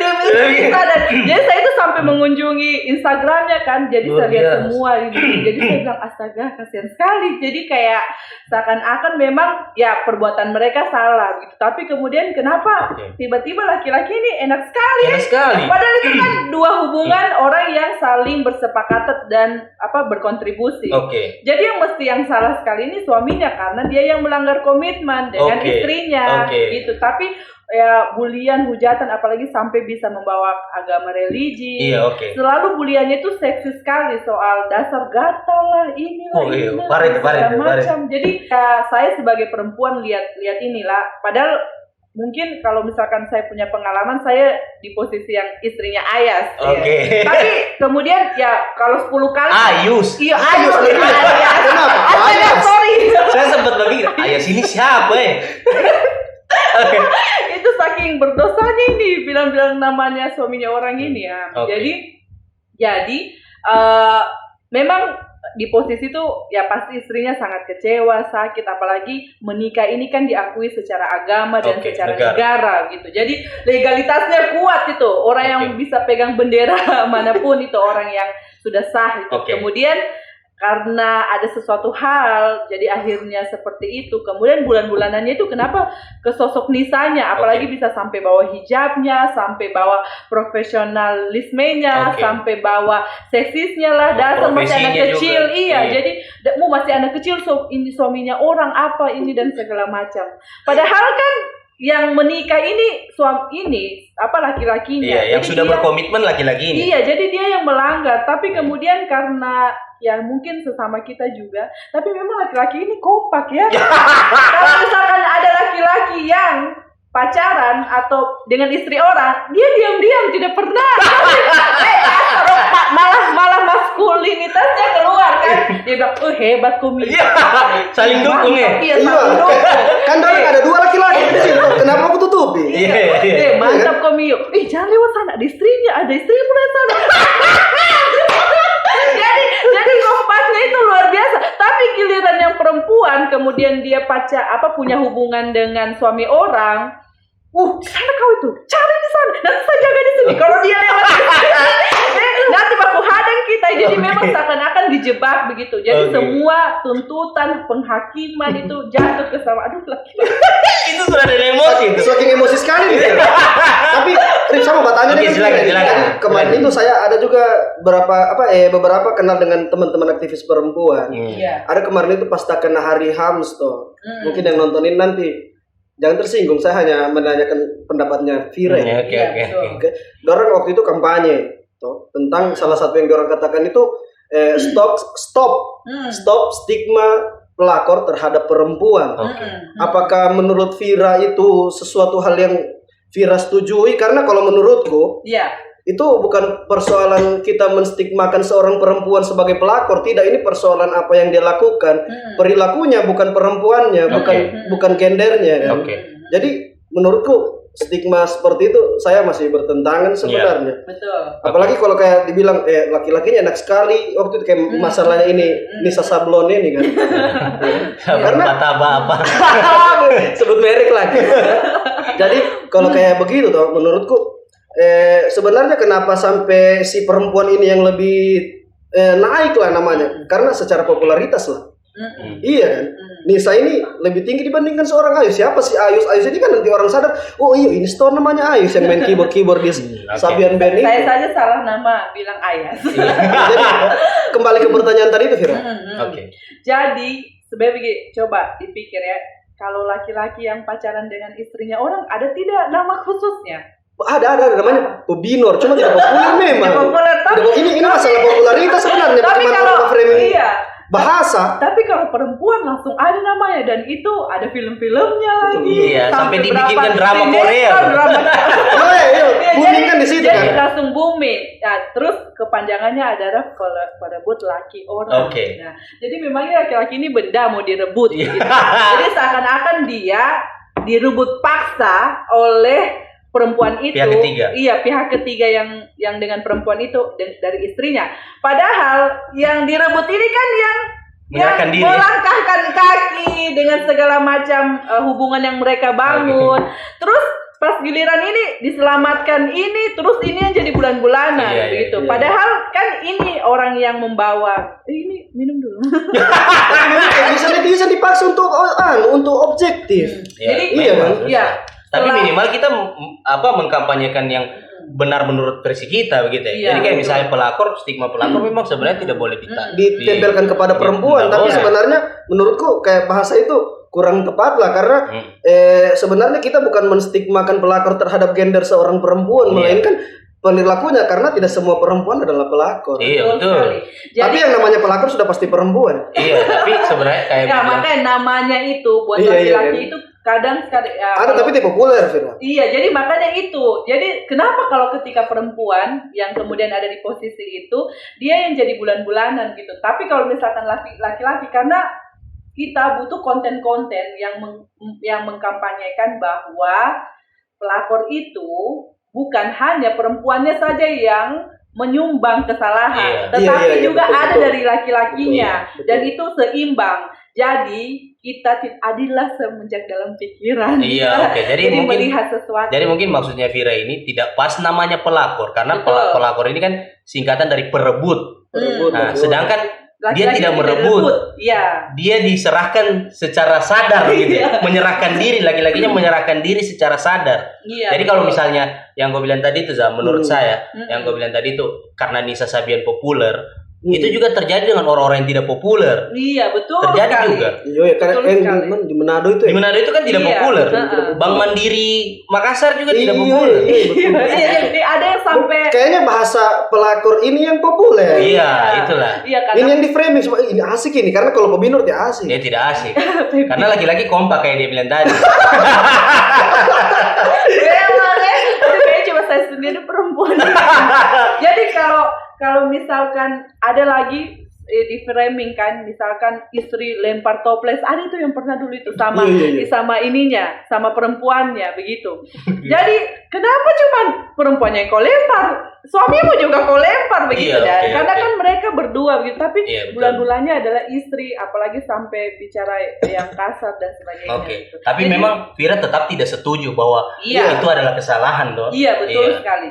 B: Tim istri mana? Jadi saya itu sampai mengunjungi Instagramnya kan. Jadi saya lihat semua ini. Jadi saya bilang astaga kasihan sekali. Jadi kayak seakan-akan memang ya perbuatan mereka salah gitu. Tapi kemudian kenapa tiba-tiba laki-laki ini enak sekali?
A: Enak sekali.
B: Padahal itu kan dua hubungan orang yang saling bersepakat dan berkontribusi. Jadi yang salah sekali ini suaminya karena dia yang melanggar komitmen dengan istrinya gitu. Tapi ya bulian, hujatan apalagi sampai bisa membawa agama religi. Selalu buliannya itu seksi sekali soal dasar gatal lah inilah macam. Jadi saya sebagai perempuan lihat inilah padahal mungkin kalau misalkan saya punya pengalaman, saya di posisi yang istrinya Ayas. Tapi kemudian ya kalau 10 kali
A: Ayus.
B: Iya, Ayus. Ayas. Sorry.
A: Saya sempat berpikir, Ayas ini siapa ya?
B: Itu saking berdosanya ini bilang-bilang namanya suaminya orang ini ya. Jadi memang di posisi itu ya pasti istrinya sangat kecewa, sakit, apalagi menikah ini kan diakui secara agama dan secara negara gitu. Jadi legalitasnya kuat itu. Orang yang bisa pegang bendera manapun itu orang yang sudah sah itu. Kemudian karena ada sesuatu hal jadi akhirnya seperti itu. Kemudian bulan-bulanannya itu kenapa ke sosok Nisanya, apalagi bisa sampai bawa hijabnya, sampai bawa profesionalismenya, sampai bawa seksisnya lah, dasar masih anak kecil juga. Jadi masih anak kecil, ini suaminya orang apa ini dan segala macam. Padahal kan yang menikah ini laki-lakinya.
A: Yang sudah berkomitmen laki-laki ini.
B: Iya, jadi dia yang melanggar. Tapi kemudian karena ya mungkin sesama kita juga, tapi memang laki-laki ini kompak ya. Kalau misalkan ada laki-laki yang pacaran atau dengan istri orang, dia diam-diam tidak pernah. malah maskulinitasnya keluar kan. Dia bilang, hebat Kumi.
A: Saling dukung ya.
B: Iya, saling dukung.
C: Kan ada 2 laki-laki di sini. Kenapa aku tutupi?
B: Mantap Kumi. Jangan lewat sana, ada istrinya mulai sana. Jadi kompaknya itu luar biasa. Tapi giliran yang perempuan kemudian dia punya hubungan dengan suami orang, di sana kau itu, cari di sana, nanti saya jaga di sini. Kalau dia lewat di sini, nanti baku hadang kita. Jadi memang seakan-akan dijebak begitu. Jadi semua tuntutan penghakiman itu jatuh ke sama
A: itu sudah ada emosi.
C: Saking emosi sekali nih. Tapi sama bertanya silakan. Kemarin itu saya ada juga beberapa kenal dengan teman-teman aktivis perempuan. Ada kemarin itu pas tak kena hari HAMS toh. Mungkin yang nontonin nanti jangan tersinggung. Saya hanya menanyakan pendapatnya Vira.
A: Oke.
C: Dorang waktu itu kampanye toh, tentang salah satu yang dorang katakan itu stop stigma pelakor terhadap perempuan. Apakah menurut Vira itu sesuatu hal yang Vira setujui? Karena kalau menurutku, itu bukan persoalan kita menstigmakan seorang perempuan sebagai pelakor. Tidak, ini persoalan apa yang dia lakukan. Perilakunya, bukan perempuannya, bukan gendernya kan. Jadi menurutku stigma seperti itu saya masih bertentangan sebenarnya.
B: Betul.
C: Apalagi kalau kayak dibilang laki-lakinya enak sekali waktu itu kayak masalahnya ini Nisa Sablon ini kan. Karena
A: apa?
C: sebut merek lagi. Jadi kalau kayak begitu toh menurutku sebenarnya kenapa sampai si perempuan ini yang lebih naik lah namanya, karena secara popularitas lah. Iya kan, Nisa ini lebih tinggi dibandingkan seorang Ayus. Siapa sih Ayus? Ayus ini kan nanti orang sadar, oh iya ini store namanya Ayus yang main keyboard di Sabian Band ini.
B: Saya saja salah nama bilang Ayas.
C: Jadi kembali ke pertanyaan tadi itu Vira.
B: Jadi sebenarnya begini, coba dipikir ya, kalau laki-laki yang pacaran dengan istrinya orang ada tidak nama khususnya?
C: Ada namanya pebinor, cuma tidak populer memang.
B: Tidak populer, tapi
C: ini masalah popularitas sebenarnya.
B: Tapi kalau
C: bahasa.
B: Tapi kalau perempuan langsung ada namanya dan itu ada film-filmnya lagi.
A: Iya, sampai dibikinkan drama Korea.
C: Booming kan di situ kan.
B: Jadi langsung booming. Nah, terus kepanjangannya adalah perebut laki orang. Nah, jadi memangnya laki-laki ini benda mau direbut. Gitu. Jadi seakan-akan dia direbut paksa oleh perempuan itu, pihak ketiga yang dengan perempuan itu dari istrinya. Padahal yang direbut ini kan yang melangkahkan kaki dengan segala macam hubungan yang mereka bangun. Terus pas giliran ini diselamatkan ini, terus ini yang jadi bulan-bulanan begitu. Padahal kan ini orang yang membawa. Ini minum dulu.
C: bisa dipaksa untuk objektif.
B: Jadi
A: Tapi minimal kita mengkampanyekan yang benar menurut versi kita begitu ya. Jadi kayak misalnya stigma pelakor memang sebenarnya tidak boleh
C: ditempelkan kepada perempuan, tapi sebenarnya menurutku kayak bahasa itu kurang tepat lah karena sebenarnya kita bukan menstigmakan pelakor terhadap gender seorang perempuan, melainkan perilakunya, karena tidak semua perempuan adalah pelakor.
A: Iya betul.
C: Tapi yang namanya pelakor sudah pasti perempuan.
A: Iya, tapi sebenarnya kayak
B: makanya namanya itu buat laki-laki itu kadang
C: ada tapi tidak populer, Firman.
B: Iya, jadi makanya itu. Jadi kenapa kalau ketika perempuan yang kemudian ada di posisi itu dia yang jadi bulan-bulanan gitu. Tapi kalau misalkan laki-laki, karena kita butuh konten-konten yang mengkampanyekan bahwa pelakor itu bukan hanya perempuannya saja yang menyumbang kesalahan, tetapi juga ada dari laki-lakinya, dan itu seimbang. Jadi kita adillah semenjak dalam pikiran.
A: Jadi mungkin
B: melihat sesuatu.
A: Jadi mungkin maksudnya Vira ini tidak pas namanya pelakor, karena pelakor ini kan singkatan dari perebut. Nah, sedangkan dia tidak merebut. Dia diserahkan secara sadar gitu. Menyerahkan diri, laki-lakinya menyerahkan diri secara sadar. Jadi kalau misalnya yang gue bilang tadi itu menurut saya, yang gue bilang tadi itu karena Nisa Sabian populer, itu juga terjadi dengan orang-orang yang tidak populer.
B: Iya, betul.
A: Terjadi
B: sekali.
A: juga.
C: Iya, karena di Manado itu.
A: Di Manado itu kan tidak populer. Bank Mandiri Makassar juga tidak populer.
B: Jadi ada yang sampai
C: kayaknya bahasa pelakor ini yang populer.
A: Iya, itulah.
C: Ini yang di framing ini asik ini, karena kalau pebinor dia asik.
A: Dia tidak asik. Karena laki-laki kompak kayak dia bilang tadi.
B: Kayaknya cuma saya sendiri perempuan. Jadi kalau misalkan ada lagi di framing kan, misalkan istri lempar toples, ada itu yang pernah dulu itu sama ininya, sama perempuannya begitu. Jadi kenapa cuman perempuannya yang kau lempar, suamimu juga kau lempar begitu karena kan mereka berdua begitu, tapi bulan-bulannya adalah istri, apalagi sampai bicara yang kasar dan sebagainya. Gitu.
A: Tapi jadi, memang Vira tetap tidak setuju bahwa itu adalah kesalahan loh.
B: Iya betul sekali.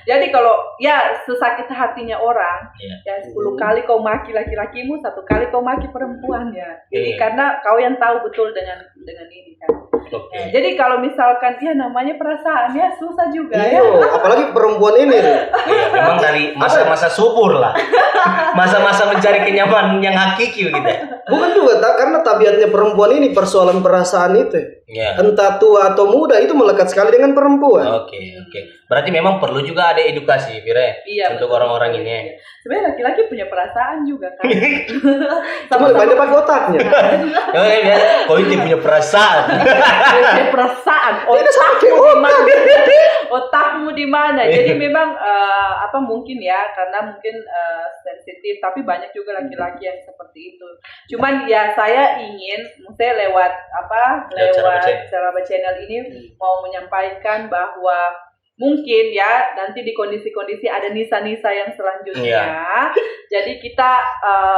B: Jadi kalau sesakit hatinya orang, 10 kali kau maki laki-lakimu, 1 kali kau maki perempuannya. Jadi karena kau yang tahu betul dengan ini kan.
A: Oke.
B: Jadi kalau misalkan ya namanya perasaan ya susah juga ya.
C: Iya, apalagi perempuan ini.
A: Iya, memang dari masa-masa subur lah. Masa-masa mencari kenyamanan yang hakiki gitu.
C: Bukan juga karena tabiatnya perempuan ini persoalan perasaan itu.
A: Iya.
C: Entah tua atau muda itu melekat sekali dengan perempuan.
A: Oke. Berarti memang perlu juga ada edukasi, Vira,
B: Iya,
A: untuk
B: betul.
A: orang-orang ini.
B: Sebenarnya laki-laki punya perasaan juga kan.
C: Cuma banyak pakai otaknya.
A: Ya, biasa. Kau ini punya perasaan.
B: Punya perasaan. Otakmu di mana? Otakmu di mana? Jadi memang mungkin ya karena mungkin sensitif, tapi banyak juga laki-laki yang seperti itu. Cuman ya saya ingin, maksudnya lewat Ceraba Channel ini mau menyampaikan bahwa mungkin ya nanti di kondisi-kondisi ada nisa-nisa yang selanjutnya. Jadi kita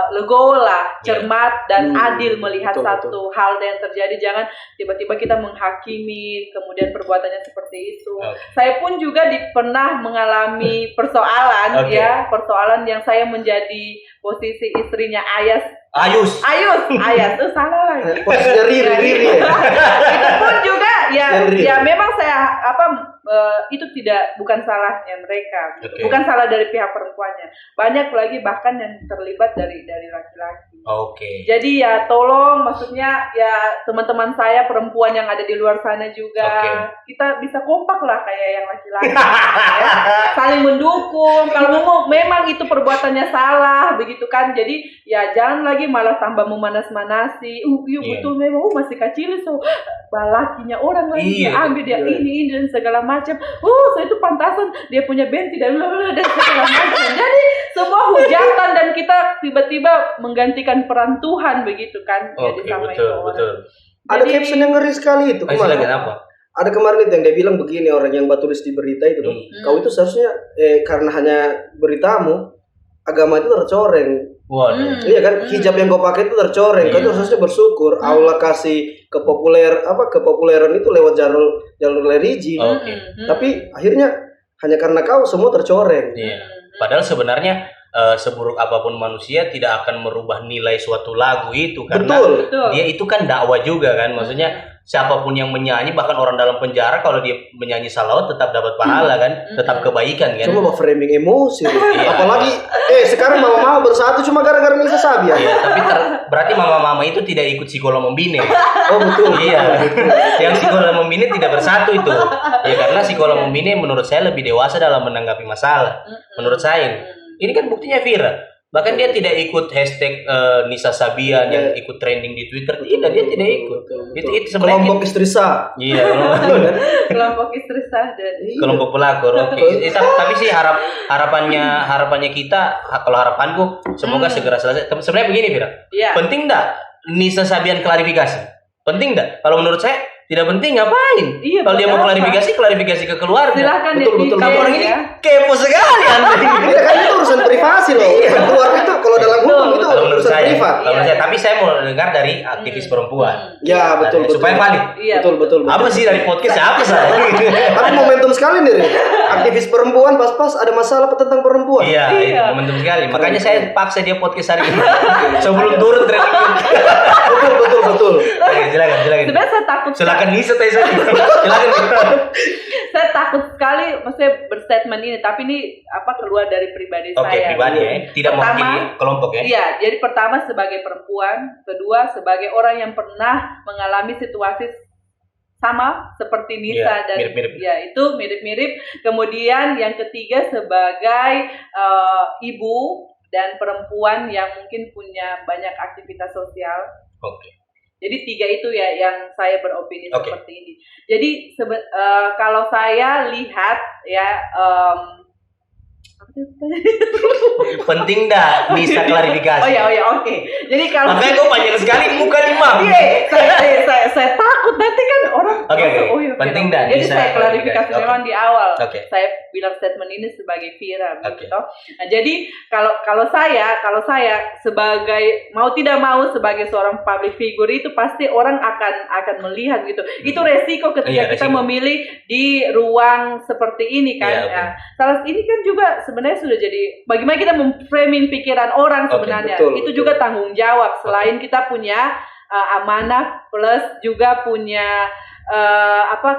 B: legowo lah, cermat dan adil melihat satu hal yang terjadi. Jangan tiba-tiba kita menghakimi kemudian perbuatannya seperti itu. Saya pun juga pernah mengalami persoalan persoalan yang saya menjadi posisi istrinya Ayas tuh salah lagi.
C: Posisinya Riri ya.
B: Itu pun juga ya memang saya itu bukan salahnya mereka, bukan salah dari pihak perempuannya. Banyak lagi bahkan yang terlibat dari laki-laki. Jadi ya tolong, maksudnya ya teman-teman saya perempuan yang ada di luar sana juga kita bisa kompak lah kayak yang laki-laki, ya. Saling mendukung. Kalau memang itu perbuatannya salah begitu kan, jadi ya jangan lagi malah tambah memanas-manasi. Betul memang masih kecil so balakinya orang lagi ambil dia ini dan segala macam. Saya itu pantasan dia punya band tidak dan segala macam. Jadi semua hujatan dan kita tiba-tiba menggantikan peran Tuhan begitu kan. Jadi sama itu orang.
C: Ada caption yang ngeri sekali itu kemarin. Ada kemarin itu yang dia bilang begini, orang yang tulis di berita itu tuh, kau itu seharusnya karena hanya beritamu agama itu tercoreng. Iya kan, hijab yang kau pakai itu tercoreng. Kau itu harusnya bersyukur. Allah kasih kepopuleran itu lewat jalur religi. Tapi akhirnya hanya karena kau semua tercoreng.
A: Padahal sebenarnya seburuk apapun manusia tidak akan merubah nilai suatu lagu itu karena dia itu kan dakwah juga kan. Maksudnya siapapun yang menyanyi, bahkan orang dalam penjara kalau dia menyanyi salawat tetap dapat pahala kan, tetap kebaikan kan.
C: Cuma framing emosi. Apalagi sekarang mama-mama bersatu cuma gara-gara Nisa Sabian.
A: Tapi berarti mama-mama itu tidak ikut psikolog membina.
C: Oh betul.
A: Yang psikolog membina tidak bersatu itu. Ya karena psikolog membina menurut saya lebih dewasa dalam menanggapi masalah. Menurut saya. Ini kan buktinya Vira. Bahkan dia tidak ikut hashtag Nisa Sabian yang ikut trending di Twitter. Tidak, dia tidak ikut. Itu sebenarnya
C: kelompok istri sah.
A: Iya.
B: Kelompok istri sah dan
A: kelompok pelakor. Tapi sih harapannya kita, kalau harapanku semoga segera selesai. Sebenarnya begini Vira. Penting enggak Nisa Sabian klarifikasi? Penting enggak? Kalau menurut saya tidak penting, ngapain? Kalau dia mau klarifikasi ke keluarga.
B: Silakan
C: betul.
A: Orang ini kepo sekali
C: Ini kan itu urusan privasi loh. Keluarga itu kalau dalam hukum itu urusan privat.
A: Tapi saya mau dengar dari aktivis perempuan.
C: Ya betul.
A: Supaya valid.
C: Betul.
A: Apa sih dari podcast apa saya?
C: Tapi momentum sekali nih. Aktivis perempuan pas ada masalah tentang perempuan.
A: Iya, momentum sekali. Makanya saya paksa dia podcast hari ini. Sebelum turun trending.
C: Betul.
A: Silakan.
B: Sebenarnya saya takut.
A: Silakan Nisa silakan.
B: Saya takut sekali maksudnya berstatement ini, tapi ini keluar dari pribadi saya.
A: Pribadi ya. Tidak mewakili kelompok ya. Iya,
B: jadi pertama sebagai perempuan, kedua sebagai orang yang pernah mengalami situasi sama seperti Nisa dan
A: mirip-mirip.
B: Itu mirip-mirip. Kemudian yang ketiga sebagai ibu dan perempuan yang mungkin punya banyak aktivitas sosial. Jadi 3 itu ya yang saya beropini seperti ini. Jadi kalau saya lihat ya
A: penting dah bisa klarifikasi.
B: Oke. Jadi kalau
A: makanya kau panjang sekali muka Imam.
B: Saya takut nanti kan orang.
A: Penting dah.
B: Jadi saya klarifikasi memang di awal. Saya bilang statement ini sebagai Vira, gitu. Nah, jadi kalau saya sebagai mau tidak mau sebagai seorang public figure itu pasti orang akan melihat gitu. Itu resiko ketika kita memilih di ruang seperti ini kan. Salah ini kan juga sebenarnya sudah jadi bagaimana kita memframing pikiran orang sebenarnya. Itu juga tanggung jawab selain kita punya amanah plus juga punya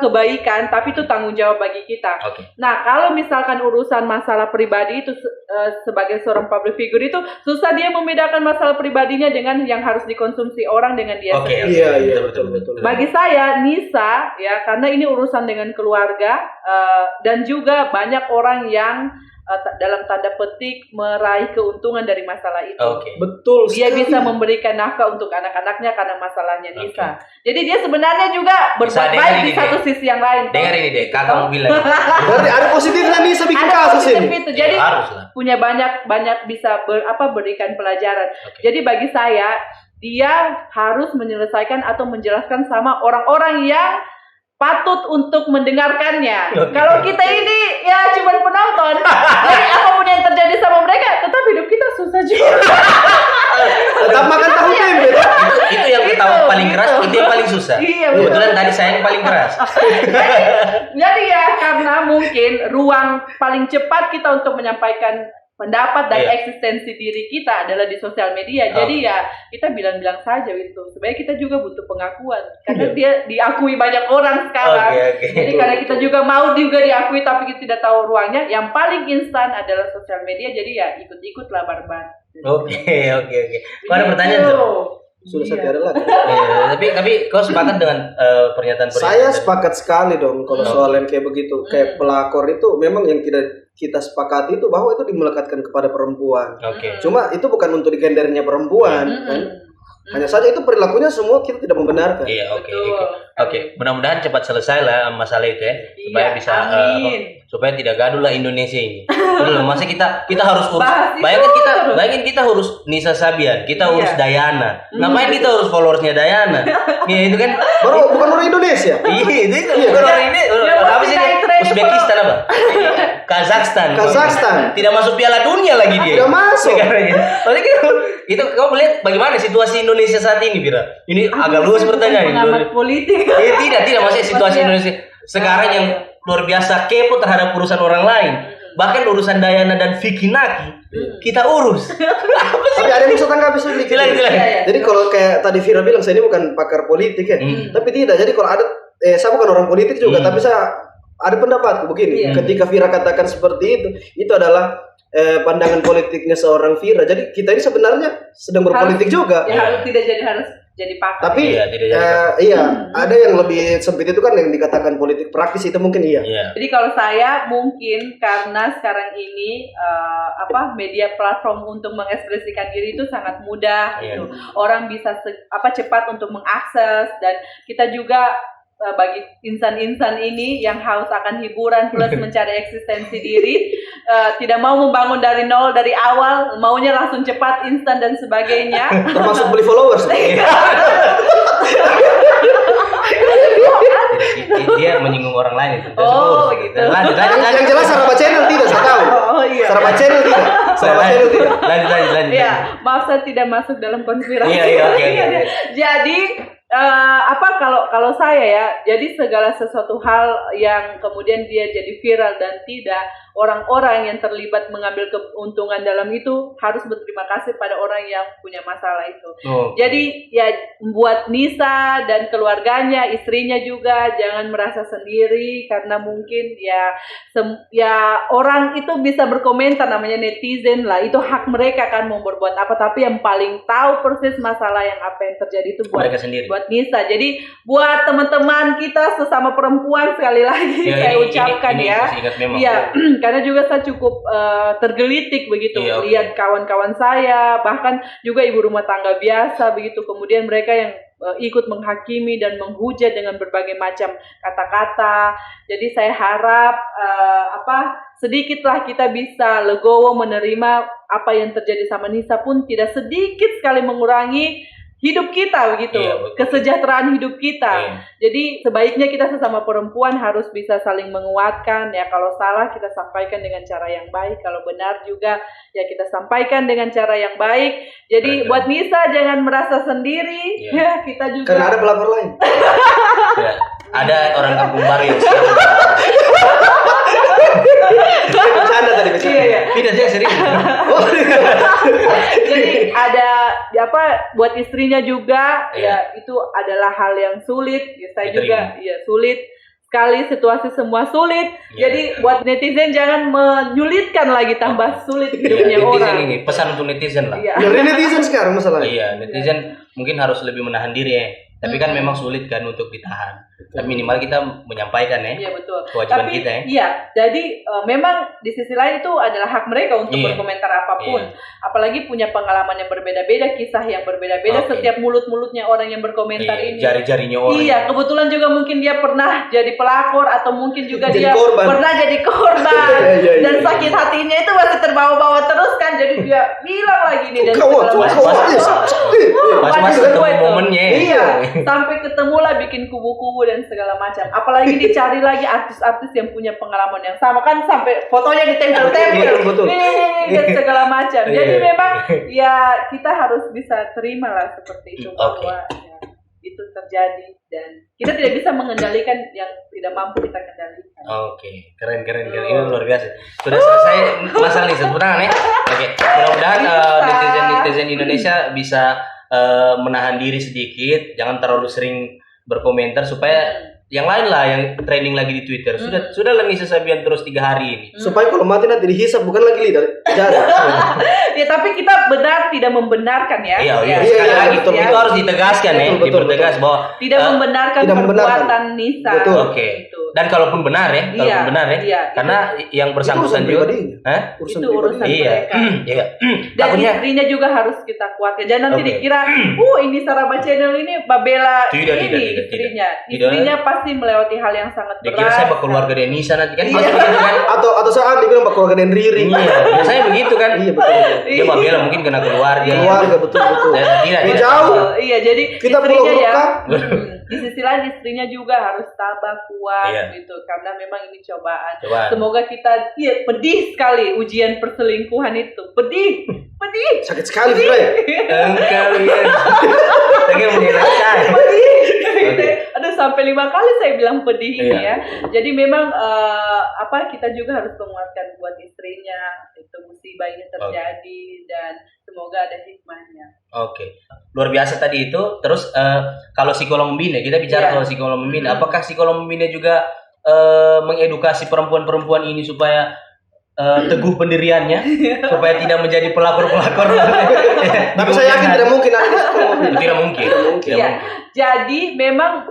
B: kebaikan, tapi itu tanggung jawab bagi kita. Nah, kalau misalkan urusan masalah pribadi itu sebagai seorang public figure itu susah dia membedakan masalah pribadinya dengan yang harus dikonsumsi orang dengan dia sendiri.
C: Iya, betul.
B: Bagi saya Nisa ya, karena ini urusan dengan keluarga dan juga banyak orang yang dalam tanda petik meraih keuntungan dari masalah itu.
C: Betul.
B: Dia bisa memberikan nafkah untuk anak-anaknya karena masalahnya Nisa. Jadi dia sebenarnya juga berbuat baik di satu sisi yang lain.
A: Dengar ini deh, kakak mau bilang.
C: Berarti ada positifnya Nisa bikin kasus ini.
B: Itu. Jadi punya banyak bisa berikan pelajaran. Jadi bagi saya dia harus menyelesaikan atau menjelaskan sama orang-orang yang patut untuk mendengarkannya. Kalau kita ini ya cuma penonton, jadi apapun yang terjadi sama mereka, tetap hidup kita susah juga.
C: Tetap makan tahu tempe.
A: Itu yang ketawa paling keras, itu yang paling susah. Kebetulan tadi saya yang paling keras.
B: Jadi ya karena mungkin ruang paling cepat kita untuk menyampaikan pendapat dan eksistensi diri kita adalah di sosial media. Jadi ya kita bilang-bilang saja itu. Sebenarnya kita juga butuh pengakuan karena dia diakui banyak orang sekarang. Jadi karena kita juga mau juga diakui tapi kita tidak tahu ruangnya. Yang paling instan adalah sosial media. Jadi ya ikut-ikutlah barbar.
A: Oke. Kau ada pertanyaan tuh?
C: Sudah saya tiada lagi.
A: Tapi kau sepakat dengan pernyataan
C: saya sepakat sekali dong kalau soal yang kayak begitu. Kayak pelakor itu memang yang tidak kita sepakati itu bahwa itu dimulakatkan kepada perempuan. Cuma itu bukan untuk digendernya perempuan kan. Hanya saja itu perilakunya semua kita tidak membenarkan. Oke. Mudah-mudahan cepat selesai lah masalah itu ya. Supaya bisa supaya tidak gaduh lah Indonesia ini. Udah masa kita harus urus. Bayangin kita urus Nisa Sabian, kita urus Dayana. Ngapain kita urus followersnya Dayana? Ya itu kan bukan orang Indonesia. Itu bukan orang ini. Apa sih dia? Uzbekistan apa? Kazakhstan. Tidak masuk Piala Dunia lagi dia. Tidak masuk. Maksudnya itu kamu lihat bagaimana situasi Indonesia saat ini, Bira? Ini agak luas pertanyaan.
B: Pengamat politik.
A: Tidak maksudnya situasi Indonesia sekarang yang luar biasa kepo terhadap urusan orang lain. Bahkan urusan Dayana dan Vicky Naki kita urus. Tapi ada yang bisa tanggapi sedikit. Jadi kalau kayak tadi Vira bilang saya ini bukan pakar politik ya. Tapi tidak. Jadi kalau ada saya bukan orang politik juga, tapi saya ada pendapatku begini. Ketika Vira katakan seperti itu adalah pandangan politiknya seorang Vira. Jadi kita ini sebenarnya sedang berpolitik juga.
B: Ya harus jadi pakar.
C: Tapi ada yang lebih sempit itu kan yang dikatakan politik praktis itu mungkin iya.
B: Jadi kalau saya mungkin karena sekarang ini media platform untuk mengekspresikan diri itu sangat mudah gitu. Orang bisa cepat untuk mengakses dan kita juga bagi insan-insan ini yang haus akan hiburan plus mencari eksistensi diri, tidak mau membangun dari nol dari awal, maunya langsung cepat, instan dan sebagainya.
C: Termasuk beli followers.
A: Dia menyinggung orang lain itu.
B: Begitu.
C: Lanjut. Yang jelas Saraba Channel tidak, saya tahu. Saraba Channel tidak. Lanjut.
B: Ya, maaf saya tidak masuk dalam konspirasi.
A: Oke.
B: Jadi kalau saya ya, jadi segala sesuatu hal yang kemudian dia jadi viral dan tidak, orang-orang yang terlibat mengambil keuntungan dalam itu harus berterima kasih pada orang yang punya masalah itu. Jadi ya buat Nisa dan keluarganya, istrinya juga jangan merasa sendiri karena mungkin ya orang itu bisa berkomentar, namanya netizen lah, itu hak mereka kan mau berbuat apa, tapi yang paling tahu persis masalah yang apa yang terjadi itu buat Nisa. Jadi buat teman-teman kita sesama perempuan sekali lagi saya ucapkan karena juga saya cukup tergelitik begitu lihat kawan-kawan saya, bahkan juga ibu rumah tangga biasa begitu, kemudian mereka yang ikut menghakimi dan menghujat dengan berbagai macam kata-kata. Jadi saya harap sedikitlah kita bisa legowo menerima apa yang terjadi sama Nisa pun tidak sedikit sekali mengurangi hidup kita begitu, kesejahteraan hidup kita. Jadi sebaiknya kita sesama perempuan harus bisa saling menguatkan ya. Kalau salah kita sampaikan dengan cara yang baik, kalau benar juga ya kita sampaikan dengan cara yang baik. Jadi buat Nisa jangan merasa sendiri, ya kita juga.
C: Karena ada pelapor lain.
A: Ada orang kampung baru yang
C: bercanda tadi.
A: Tidak, saya serius.
B: Jadi ada buat istrinya juga
A: Iya.
B: ya itu adalah hal yang sulit. Ya, saya
A: Diterima.
B: juga ya sulit sekali, situasi semua sulit.
A: Iya.
B: Jadi buat netizen jangan menyulitkan lagi, tambah sulit hidupnya
A: Netizen
B: orang.
A: ini pesan untuk netizen lah.
B: Iya.
C: Ya netizen sekarang masalahnya.
A: Iya, netizen mungkin harus lebih menahan diri ya. Tapi kan memang sulit kan untuk ditahan. Tapi minimal kita menyampaikan ya.
B: Iya betul.
A: Kewajiban
B: Tapi
A: kita ya.
B: iya, jadi memang di sisi lain itu adalah hak mereka untuk
A: Iya.
B: berkomentar apapun.
A: Iya.
B: Apalagi punya pengalaman yang berbeda-beda, kisah yang berbeda-beda.
A: Oke.
B: Setiap mulut-mulutnya orang yang berkomentar
A: Iya,
B: ini.
A: jari-jarinya orang.
B: Iya, kebetulan juga mungkin dia pernah jadi pelakor atau mungkin juga
C: Jadi
B: dia
C: korban.
B: pernah jadi korban.
C: Iya,
B: Dan
C: iya.
B: sakit hatinya itu masih terbawa-bawa terus kan. Jadi dia bilang lagi nih dan
C: Kau,
B: segala macam.
A: Pas
B: Waduh,
A: ketemu
B: itu.
A: momennya.
B: Iya, sampai ketemu lah bikin kubu-kubu dan segala macam. Apalagi dicari lagi artis-artis yang punya pengalaman yang sama kan, sampai fotonya ditempel-tempel.
C: Betul.
B: Ini dan segala macam. Jadi
A: Iya.
B: memang ya kita harus bisa terima lah seperti itu
A: Oke.
B: bahwa ya, itu terjadi dan kita tidak bisa mengendalikan yang tidak mampu kita kendalikan.
A: Oke, keren. Ini luar biasa. Sudah selesai masalah nih, tepuk tangan ya. Oke, mudah-mudahan netizen Indonesia bisa menahan diri sedikit, jangan terlalu sering berkomentar supaya yang lain lah yang trending lagi di Twitter. Sudah lah Nisa Sabian terus 3 hari ini.
C: Supaya kalau mati nanti dihisap bukan lagi lidah jari.
B: Ya tapi kita benar tidak membenarkan ya.
A: Iya,
B: Ya,
A: sekali
C: iya,
A: lagi
C: betul,
A: itu harus ditegaskan ya,
C: Betul,
A: dipertegas bahwa
B: tidak membenarkan
C: tidak membenarkan.
B: perbuatan Nisa.
C: Betul.
A: Oke.
B: Gitu.
A: Dan kalaupun benar ya,
B: Iya,
A: iya. Karena yang bersangkutan juga, Hah?
B: Itu urusan
A: Iya,
B: mereka.
A: iya.
B: Dan
A: Takutnya
B: istrinya juga harus kita kuatkan. Jangan nanti
A: Oke.
B: dikira, ini Saraba Channel ini babela
A: Tidak,
B: ini
A: tidak.
B: istrinya.
A: Tidak.
B: Istrinya pasti melewati hal yang sangat berat.
A: dikira saya keluarga Denisa nanti kan.
B: Iya.
A: Pasti begitu kan?
C: Atau saya dibilang Pak keluarga dan Riri.
A: Iya, biasanya begitu kan.
C: Iya betul.
A: Dia babela mungkin kena keluarga.
C: Keluarga betul.
A: Tidak.
C: Jauh.
B: Iya, jadi
C: Kita
B: istrinya
C: pulau
B: ya.
C: Luka.
B: Di sisi lain istrinya juga harus tabah kuat
A: Iya.
B: gitu karena memang ini cobaan.
A: Cobaan.
B: Semoga kita pedih sekali ujian perselingkuhan itu. Pedih.
C: Sakit sekali Fira ya.
A: Engkau ya. Saya menilai. Oke.
B: Aduh sampai 5 kali saya bilang pedih ini
A: Iya.
B: ya. Jadi memang kita juga harus menguatkan buat istrinya. Itu musibah ini terjadi dan semoga ada hikmahnya.
A: Oke, luar biasa tadi itu. Terus kalau psikolog membina, kita bicara
B: Iya.
A: soal psikolog membina. Apakah psikolog membina juga mengedukasi perempuan-perempuan ini supaya teguh pendiriannya, supaya tidak menjadi pelakor-pelakor?
C: Tapi saya yakin tidak mungkin ada.
A: Tidak mungkin.
B: Iya. Jadi memang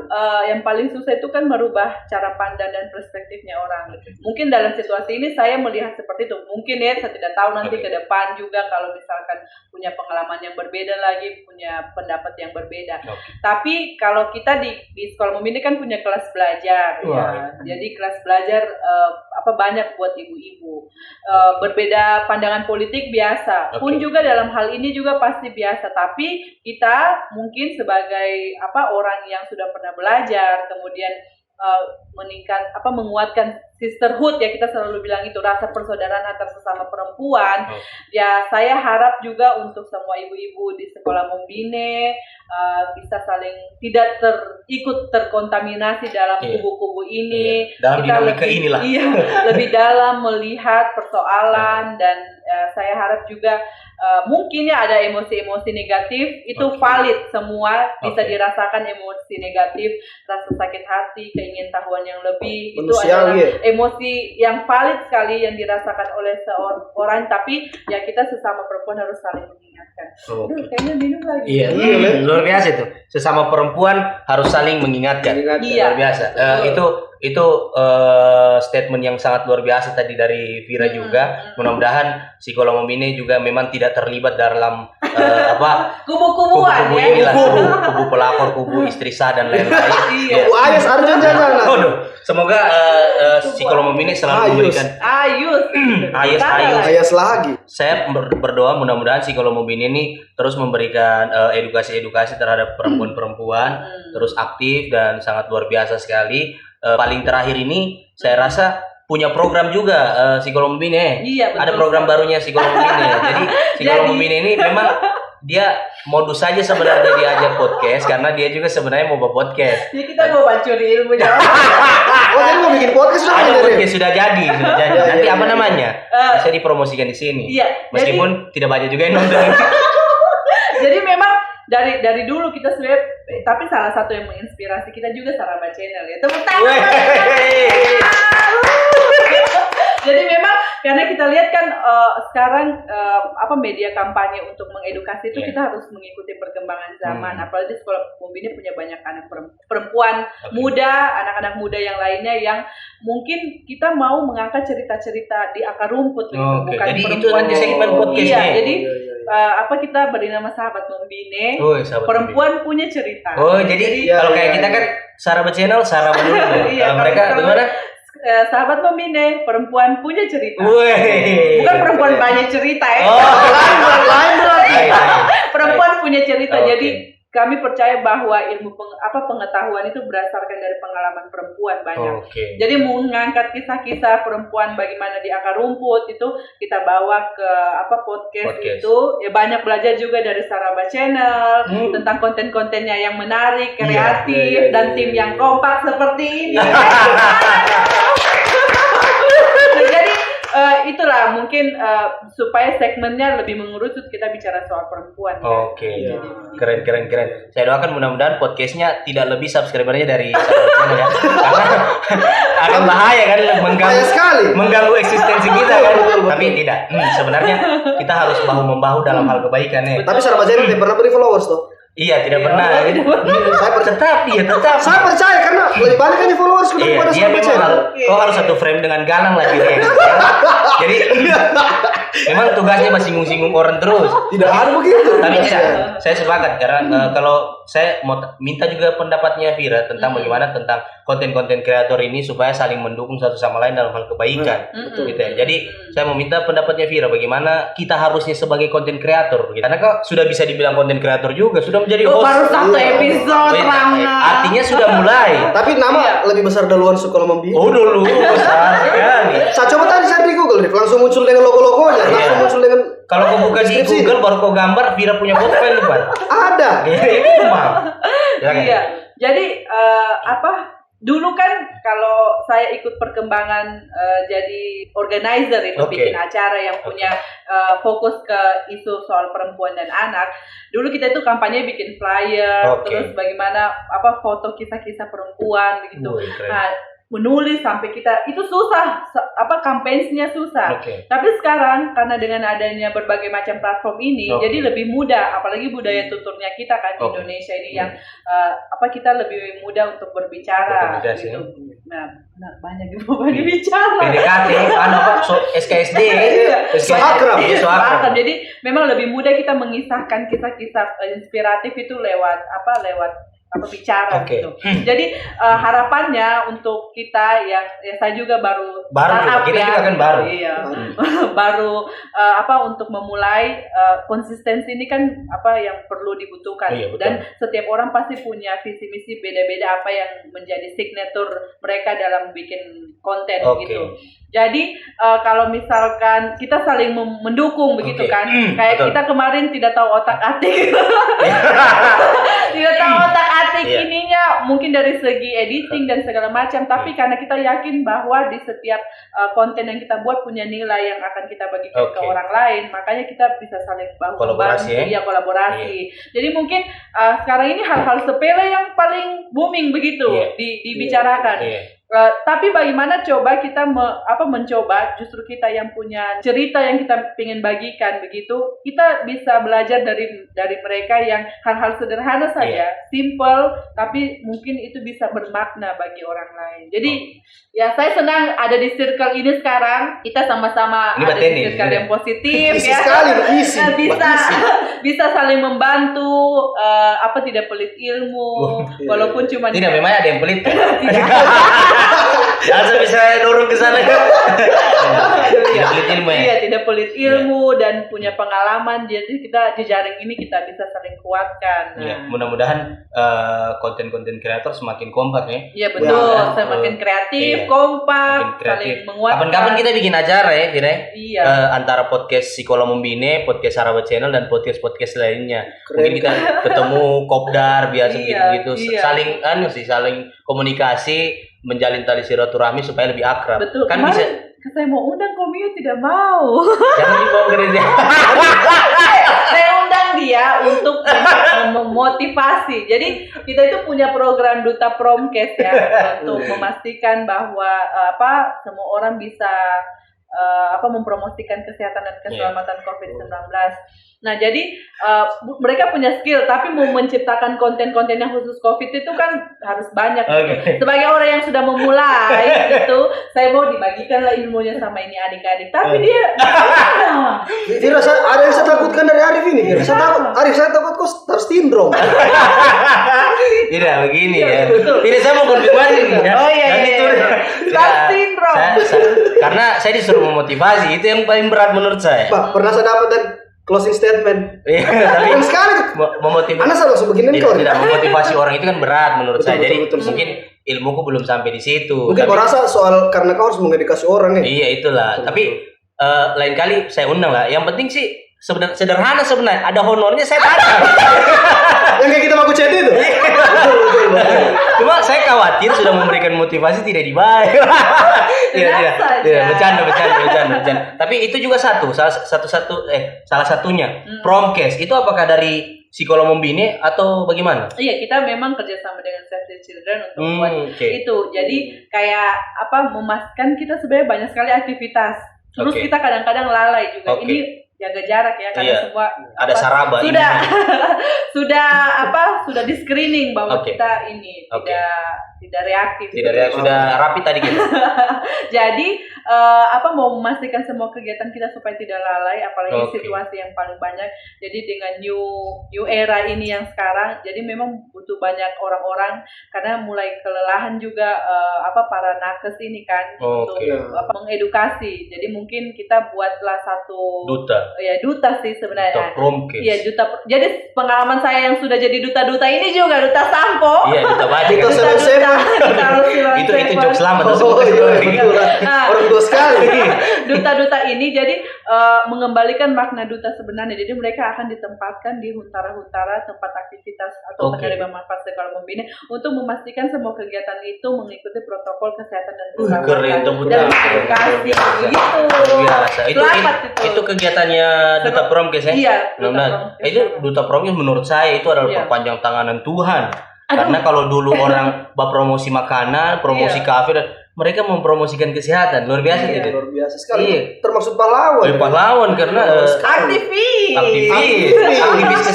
B: yang paling susah itu kan merubah cara pandang dan perspektifnya orang. Mungkin dalam situasi ini saya melihat seperti itu. Mungkin ya saya tidak tahu nanti ke depan juga kalau misalkan punya pengalaman yang berbeda lagi, punya pendapat yang berbeda. Tapi kalau kita di sekolah membina kan punya kelas belajar ya. Jadi kelas belajar banyak buat ibu-ibu. Berbeda pandangan politik biasa. Pun juga dalam hal ini juga pasti biasa. Tapi kita mungkin sebagai orang yang sudah pernah belajar, kemudian menguatkan sisterhood ya, kita selalu bilang itu rasa persaudaraan antar sesama perempuan. Ya saya harap juga untuk semua ibu-ibu di sekolah Mumbine bisa saling tidak ikut terkontaminasi dalam kubu-kubu ini.
A: Dalam
B: kita
A: dinamika inilah.
B: Iya, lebih dalam melihat persoalan dan saya harap juga mungkin ya ada emosi-emosi negatif itu valid semua, bisa dirasakan emosi negatif, rasa sakit hati, keingintahuan yang lebih. Itu adalah emosi yang valid sekali yang dirasakan oleh seorang, tapi ya kita sesama perempuan harus saling mengingatkan. Kayaknya minum lagi.
A: Iya, luar biasa itu. Sesama perempuan harus saling mengingatkan.
B: Iya.
A: Luar biasa. Itu statement yang sangat luar biasa tadi dari Vira juga. Mudah-mudahan psikolog Membina juga memang tidak terlibat dalam
B: kubu-kubuan
A: kubu
B: ya.
A: inilah, kubu pelakor, kubu istri sah dan lain-lain.
B: Iya.
C: Ayas Arjun jangan.
A: Semoga psikolog Membina selalu memberikan
C: Ayas lagi.
A: Saya berdoa mudah-mudahan psikolog Membina ini terus memberikan edukasi-edukasi terhadap perempuan-perempuan, terus aktif dan sangat luar biasa sekali. Paling terakhir ini saya rasa punya program juga psikolog Membina.
B: Iya, betul.
A: Ada program barunya psikolog Membina. Jadi psikolog Membina ini memang dia modus saja sebenarnya diajak podcast karena dia juga sebenarnya mau buat podcast.
B: Ya kita mau bacuri ilmunya.
C: Jadi mau bikin podcast sudah
A: Ada
C: jadi.
A: podcast sudah jadi. Nanti apa namanya? Bisa dipromosikan di sini.
B: Iya.
A: Meskipun tidak banyak juga yang nonton.
B: Jadi memang dari dulu kita sebenarnya, tapi salah satu yang menginspirasi kita juga Saraba Channel ya. Tepuk tangan. Jadi memang karena kita lihat kan sekarang media kampanye untuk mengedukasi itu kita harus mengikuti perkembangan zaman. Apalagi sekolah Pembina punya banyak anak perempuan muda, anak-anak muda yang lainnya yang mungkin kita mau mengangkat cerita-cerita di akar rumput bukan
A: jadi
B: perempuan.
A: Itu nanti segmen podcastnya.
B: Iya, jadi kita beri nama Sahabat Membine.
A: Perempuan
B: punya cerita.
A: Jadi kalau kayak kita kan Saraba Channel, Saraba dulu. Kalau mereka bagaimana?
B: Sahabat Membine, perempuan punya cerita. Bukan perempuan banyak cerita ya.
C: Lain berarti.
B: Perempuan punya cerita. Jadi kami percaya bahwa pengetahuan itu berdasarkan dari pengalaman perempuan banyak. Jadi mengangkat kisah-kisah perempuan bagaimana di akar rumput itu kita bawa ke podcast itu. Ya banyak belajar juga dari Saraba Channel tentang konten-kontennya yang menarik, kreatif dan tim yang kompak seperti ini. Jadi itulah mungkin supaya segmennya lebih mengerucut kita bicara soal perempuan.
A: Keren. Saya doakan mudah-mudahan podcastnya tidak lebih subscribernya dari Saraba Channel ya. Karena akan bahaya kan mengganggu eksistensi kita kan. Tapi tidak. Sebenarnya kita harus bahu-membahu dalam hal kebaikan ya.
C: Tapi Saraba Channel tidak pernah beri followers tuh.
A: Iya, tidak pernah. Tetap.
C: Saya percaya karena lebih banyak kan followers daripada
A: Saraba Channel. Kau harus satu frame dengan galang lagi ya. Jadi memang tugasnya masih singgung-singgung orang terus.
C: Tidak ada begitu.
A: Tapi tidak. Saya sepakat karena kalau saya mau minta juga pendapatnya Vira tentang bagaimana tentang konten-konten kreator ini supaya saling mendukung satu sama lain dalam hal kebaikan. Gitu ya. Jadi saya mau minta pendapatnya Vira bagaimana kita harusnya sebagai konten kreator. Karena kau sudah bisa dibilang konten kreator juga, sudah menjadi host.
B: Baru satu episode,
A: artinya sudah mulai.
C: Tapi nama lebih besar duluan Sekolah Membina.
A: Dulu besar sekali.
C: Saya coba tadi saya di Google, langsung muncul dengan logo-logonya, langsung muncul dengan.
A: Kalau kau buka di Google baru kau gambar Vira punya profile depan.
C: Ada.
A: Itu mah.
B: Iya. Jadi dulu kan kalau saya ikut perkembangan jadi organizer itu bikin acara yang punya fokus ke isu soal perempuan dan anak. Dulu kita itu kampanye bikin flyer, terus bagaimana foto kisah-kisah perempuan begitu. Nah, menulis sampai kita itu susah, campaigns-nya susah. Tapi sekarang karena dengan adanya berbagai macam platform ini, jadi lebih mudah. Apalagi budaya tuturnya kita kan di Indonesia ini yang kita lebih mudah untuk berbicara. Gitu. Nah, banyak yang bicara.
A: PDKT, SKSD,
B: akrab. Jadi memang lebih mudah kita mengisahkan kisah-kisah inspiratif itu lewat bicara gitu. Jadi harapannya untuk kita yang saya juga baru
A: kita juga kan baru.
B: Iya. Baru untuk memulai konsistensi ini kan yang perlu dibutuhkan. Dan setiap orang pasti punya visi misi beda-beda apa yang menjadi signature mereka dalam bikin konten gitu. Jadi kalau misalkan kita saling mendukung begitu kan, kayak kita kemarin tidak tahu otak-atik, tidak tahu otak-atik ininya mungkin dari segi editing dan segala macam, tapi karena kita yakin bahwa di setiap konten yang kita buat punya nilai yang akan kita bagikan ke orang lain, makanya kita bisa saling kolaborasi. Jadi mungkin sekarang ini hal-hal sepele yang paling booming begitu dibicarakan. Tapi bagaimana coba kita mencoba justru kita yang punya cerita yang kita ingin bagikan begitu, kita bisa belajar dari mereka yang hal-hal sederhana saja, simple, tapi mungkin itu bisa bermakna bagi orang lain. Jadi ya saya senang ada di circle ini sekarang, kita sama-sama ada di circle yang positif bisa saling membantu, tidak pelit ilmu, walaupun cuma
A: tidak memang ada yang pelit. Langsung bisa dorong ke sana. Tidak pelit ilmu ya.
B: Iya, tidak pelit ilmu dan punya pengalaman. Jadi kita jejaring ini kita bisa saling kuatkan.
A: Mudah-mudahan konten-konten kreator semakin kompak ya.
B: Iya betul, semakin kreatif, kompak, saling menguatkan.
A: Kapan-kapan kita bikin acara ya, Vira.
B: Iya.
A: Antara podcast Sekolah Membine, podcast Saraba Channel dan podcast lainnya. Mungkin kita ketemu kopdar biasa gitu. Saling saling komunikasi, menjalin tali silaturahmi supaya lebih akrab.
B: Betul.
A: Kan
B: kemarin,
A: bisa.
B: Saya mau undang Komio tidak mau.
A: Jangan dibawa ke dia.
B: Saya undang dia untuk memotivasi. Jadi kita itu punya program Duta Promkes ya untuk memastikan bahwa semua orang bisa mempromosikan kesehatan dan keselamatan COVID-19. Nah, jadi mereka punya skill, tapi mau menciptakan konten-konten yang khusus COVID itu kan harus banyak.
A: Okay.
B: Sebagai orang yang sudah memulai gitu, saya mau dibagikanlah ilmunya sama ini adik-adik. Tapi dia
C: Vira, ada yang saya takutkan dari Arif ini. Vira. Saya takut kok star syndrome.
A: Tidak begini ya. Tidak, saya mau konfirmasi nih.
B: Oh iya. Star syndrome.
A: Karena saya disuruh memotivasi, itu yang paling berat menurut saya.
C: Pak, pernah saya dapat closing statement.
A: Iya, tapi
C: sekali
A: memotivasi.
C: Anda langsung begini
A: Tidak, memotivasi orang itu kan berat menurut saya. Jadi
C: betul.
A: mungkin ilmuku belum sampai di situ.
C: Mungkin kau rasa soal karena kau harus mengedukasi orang ya.
A: Iya, itulah. Tapi lain kali saya undang lah. Yang penting sih sederhana sebenarnya. Ada honornya saya datang.
C: Yang kayak kita mau chat itu. Betul.
A: Cuma saya khawatir sudah memberikan motivasi tidak dibayar. Tidak. Bercanda. Tapi itu juga salah satunya. Promkes itu apakah dari psikolog membine atau bagaimana?
B: Iya, kita memang kerjasama dengan Save the Children untuk buat itu. Jadi kayak memastikan kita sebenarnya banyak sekali aktivitas. Terus kita kadang-kadang lalai juga. Ini jaga jarak ya, karena semua
A: ada saraba
B: sudah di screening bahwa kita ini tidak reaktif.
A: Sudah rapi tadi gitu.
B: Jadi mau memastikan semua kegiatan kita supaya tidak lalai, apalagi situasi yang paling banyak. Jadi dengan new era ini yang sekarang, jadi memang butuh banyak orang-orang karena mulai kelelahan juga para nakes ini kan untuk mengedukasi. Jadi mungkin kita buatlah satu duta sih sebenarnya. Iya, duta. Jadi pengalaman saya yang sudah jadi duta ini juga duta sampo.
A: Iya, duta baju. Itu jokes lama
C: orang tua sekali.
B: Duta-duta ini jadi mengembalikan makna duta sebenarnya. Jadi mereka akan ditempatkan di huntara-huntara tempat aktivitas atau penerima manfaat sekolah membina untuk memastikan semua kegiatan itu mengikuti protokol kesehatan dan keselamatan dan edukasi gitu.
A: Biasa. Itu kegiatannya Duta Promkes ya?
B: Iya.
A: Itu Duta Promkes menurut saya itu adalah perpanjang tanganan Tuhan. Karena kalau dulu orang promosi makanan, promosi kafe, mereka mempromosikan kesehatan. Luar biasa tidak?
C: Luar biasa sekali. Iya. Termasuk pahlawan.
A: Pahlawan karena aktivis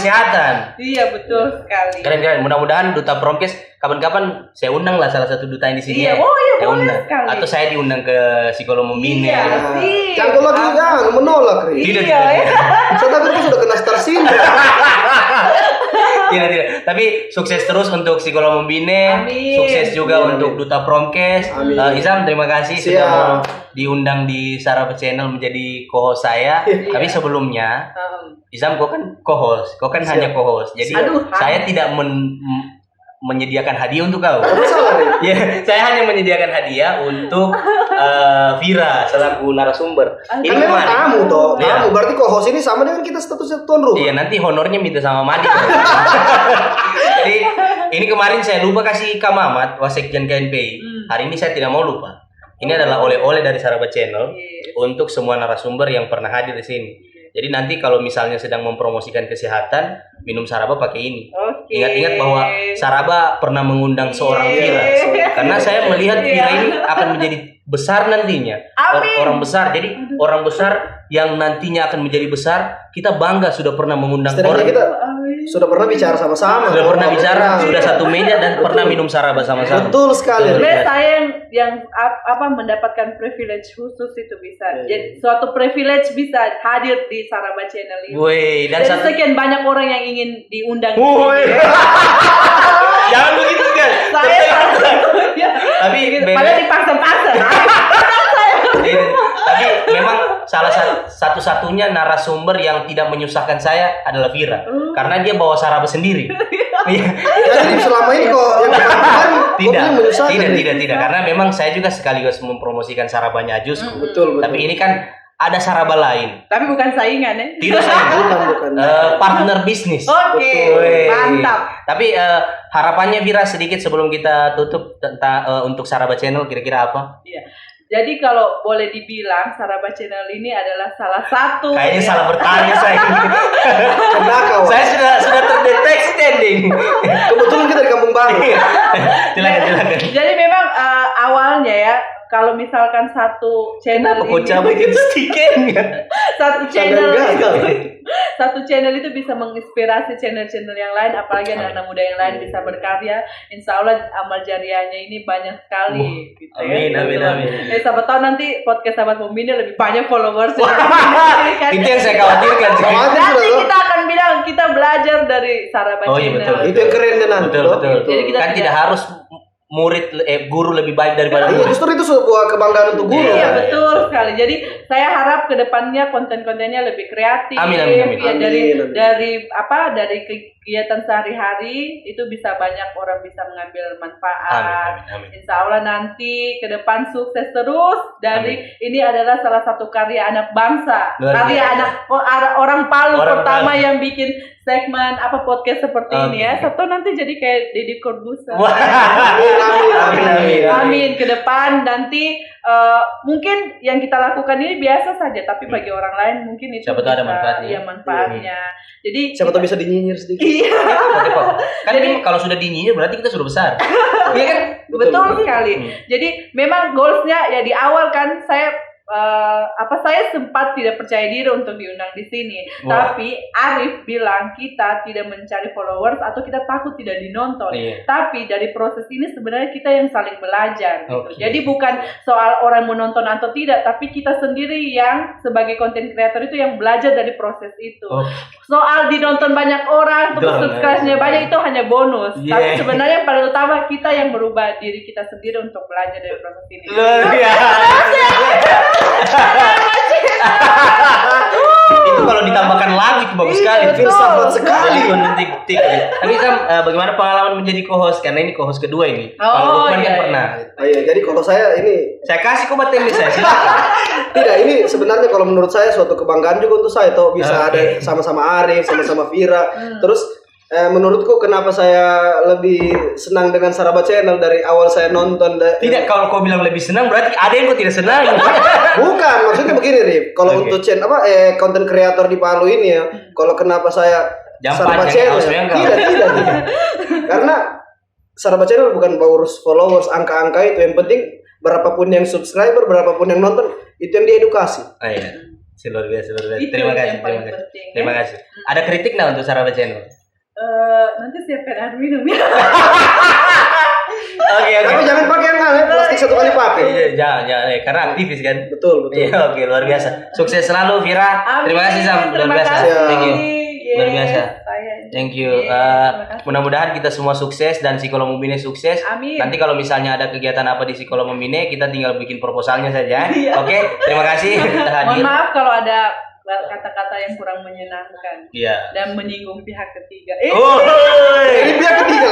A: kesehatan.
B: Iya, betul sekali.
A: Keren. Mudah-mudahan Duta Promkes kapan-kapan saya undang lah salah satu duta yang di sini.
B: Iya,
A: saya undang.
B: Sekali.
A: Atau saya diundang ke psikolog membina.
C: Jangan lagi menolak, Ri.
A: Tidak.
C: Saya takut kau sudah kena star syndrome.
A: Tidak. Tapi sukses terus untuk psikolog membina. Sukses juga untuk Duta Promkes. Izam, terima kasih sudah mau diundang di Saraba Channel menjadi co-host saya. Tapi sebelumnya, Izam, kau kan co-host. Kau kan hanya co-host. Jadi saya tidak menyediakan hadiah untuk kau. Ya, saya hanya menyediakan hadiah untuk Vira selaku narasumber.
C: Ini memang tamu toh. Tamu berarti co-host ini sama dengan kita statusnya tuan rumah.
A: Iya, nanti honornya minta sama Madi. Jadi ini kemarin saya lupa kasih Kak Mamat, Wasekjen KNPI. Hari ini saya tidak mau lupa. Ini adalah oleh-oleh dari Saraba Channel untuk semua narasumber yang pernah hadir di sini. Jadi nanti kalau misalnya sedang mempromosikan kesehatan, minum Saraba pakai ini. Ingat-ingat bahwa Saraba pernah mengundang seorang Vira. Karena saya melihat Vira ini akan menjadi besar nantinya. Orang besar. Jadi orang besar yang nantinya akan menjadi besar, kita bangga sudah pernah mengundang orang.
C: Kita sudah pernah bicara sama-sama.
A: Sudah satu meja dan pernah minum Saraba sama-sama.
C: Betul sekali.
B: Sebenarnya saya yang mendapatkan privilege khusus itu bisa. Jadi suatu privilege bisa hadir di Saraba Channel ini. Dan sekian banyak orang yang ingin diundang.
A: Jangan begitu kan.
B: Saya
A: tapi
B: padahal dipaksa-paksa.
A: Tapi memang salah satu-satunya narasumber yang tidak menyusahkan saya adalah Vira. Karena dia bawa Saraba sendiri.
C: Jadi selama ini kok yang
A: tidak. Karena memang saya juga sekaligus mempromosikan Sarabanya Ajus.
C: Betul.
A: Tapi ini kan ada Saraba lain.
B: Tapi bukan saingan ya?
A: Tidak saingan. Partner bisnis.
B: Oke. Mantap.
A: Tapi harapannya Vira sedikit sebelum kita tutup tentang untuk Saraba Channel kira-kira apa?
B: Iya. Jadi kalau boleh dibilang Saraba Channel ini adalah salah satu.
A: Kayaknya salah bertanya saya.
C: Kenapa?
A: Saya sudah terdeteksi standing.
C: Kebetulan kita di Kampung Baru.
A: Silakan.
B: Jadi memang awalnya ya, kalau misalkan satu channel
A: Kok cabut itu stikernya?
B: satu channel
C: gagal.
B: satu channel itu bisa menginspirasi channel-channel yang lain, apalagi anak-anak muda yang lain bisa berkarya. Insya Allah amal jariahnya ini banyak sekali. Gitu,
A: amin,
B: ya.
A: amin, amin.
B: Siapa tahu nanti podcast Sahabat Pembina lebih banyak followers.
A: Itu yang saya khawatirkan.
B: Nanti kita akan bilang kita belajar dari Saraba
A: Oh iya
B: Channel.
A: betul.
C: Itu yang keren kan nanti.
A: Betul.
B: Jadi kita
A: Kan tidak harus guru lebih baik daripada
C: Iya,
A: murid.
C: justru itu sebuah kebanggaan untuk guru.
B: Iya
C: kan?
B: betul sekali. Jadi saya harap kedepannya konten-kontennya lebih kreatif.
A: Amin.
B: Ya, dari
C: Amin.
B: dari kegiatan sehari-hari itu bisa banyak orang bisa mengambil manfaat.
A: Amin.
B: Insya Allah nanti ke depan sukses terus. Ini adalah salah satu karya anak bangsa.
A: Luar
B: Karya
A: biasa.
B: orang Palu
A: Orang
B: pertama
A: Palu.
B: yang bikin segmen podcast seperti ini ya. Satu nanti jadi kayak Deddy Corbuzier. Amin. Ke depan nanti mungkin yang kita lakukan ini biasa saja, tapi bagi orang lain mungkin itu
A: Siapa tahu ada manfaatnya.
B: Iya, manfaatnya. Jadi
C: Siapa tahu bisa dinyinyir sedikit.
B: Iya.
A: Kan kalau sudah dinyinyir berarti kita sudah besar. Iya kan?
B: Betul sekali. Jadi memang goalsnya ya di awal kan saya saya sempat tidak percaya diri untuk diundang di sini.
A: Wah.
B: Tapi Arif bilang kita tidak mencari followers atau kita takut tidak dinonton.
A: Iya.
B: Tapi dari proses ini sebenarnya kita yang saling belajar gitu.
A: Oke.
B: Jadi bukan soal orang menonton atau tidak, tapi kita sendiri yang sebagai content creator itu yang belajar dari proses itu.
A: Oh.
B: Soal dinonton banyak orang, terus subscribe-nya banyak itu hanya bonus.
A: Yeah.
B: Tapi sebenarnya yang paling utama kita yang merubah diri kita sendiri untuk belajar dari proses ini.
A: Itu kalau ditambahkan lagu itu bagus sekali.
C: Filsafat sekali.
A: Tik. Tapi Sam, bagaimana pengalaman menjadi co-host? Karena ini co-host kedua ini.
B: Oh,
A: Kalau Lukman
B: iya,
A: kan
B: iya.
A: pernah.
C: Oh iya, jadi kalau saya ini
A: Saya kasih kobat teknis saya. Silakan.
C: tidak, ini sebenarnya kalau menurut saya suatu kebanggaan juga untuk saya toh bisa
A: Oke.
C: ada sama-sama Arif, sama-sama Vira. Terus menurutku kenapa saya lebih senang dengan Saraba Channel dari awal saya nonton.
A: Tidak, kalau kau bilang lebih senang berarti ada yang kau tidak senang.
C: Bukan, maksudnya begini Rif. Kalau
A: Oke.
C: untuk konten kreator di Palu ini ya, kalau kenapa saya
A: Jampat,
C: Saraba
A: yang
C: Channel?
A: hausnya enggak.
C: Tidak. Karena Saraba Channel bukan urus followers, angka-angka itu. Yang penting berapapun yang subscriber, berapapun yang nonton, itu yang diedukasi.
A: Oh iya. Luar biasa.
B: Itu
A: Terima
B: yang
A: kasih.
B: paling penting,
A: Terima
B: ya.
A: kasih. Ada kritik nggak untuk Saraba Channel?
B: Nanti siapkan air minum ya.
A: Oke.
C: Tapi jangan pakai yang aneh, plastik satu kali pakai.
A: Iya, jangan, karena aktivis kan.
C: Betul.
A: Iya, oke, luar biasa. Sukses selalu Vira.
B: Amin.
A: Terima kasih Sam, luar
B: Terima
A: biasa.
B: kasih.
A: Thank you.
B: Yes,
A: Luar biasa.
B: saya-
A: Thank you.
B: Yes, terima kasih.
A: Mudah-mudahan kita semua sukses dan Psikolog Membine sukses.
B: Amin.
A: Nanti kalau misalnya ada kegiatan apa di Psikolog Membine, kita tinggal bikin proposalnya saja.
B: Iya.
A: Oke, terima kasih
B: Mohon
A: hadir.
B: maaf kalau ada kata-kata yang kurang menyenangkan
A: Iya.
B: dan menyinggung pihak ketiga.
A: Oh,
C: Ini pihak ketiga.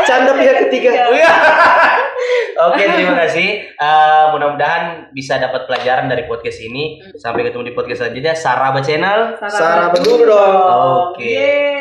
C: Canda pihak ketiga.
A: Oke, terima kasih. Mudah-mudahan bisa dapat pelajaran dari podcast ini. Sampai ketemu di podcast selanjutnya. Saraba Channel.
C: Saraba dulu dong.
A: Oke.
B: Yeay.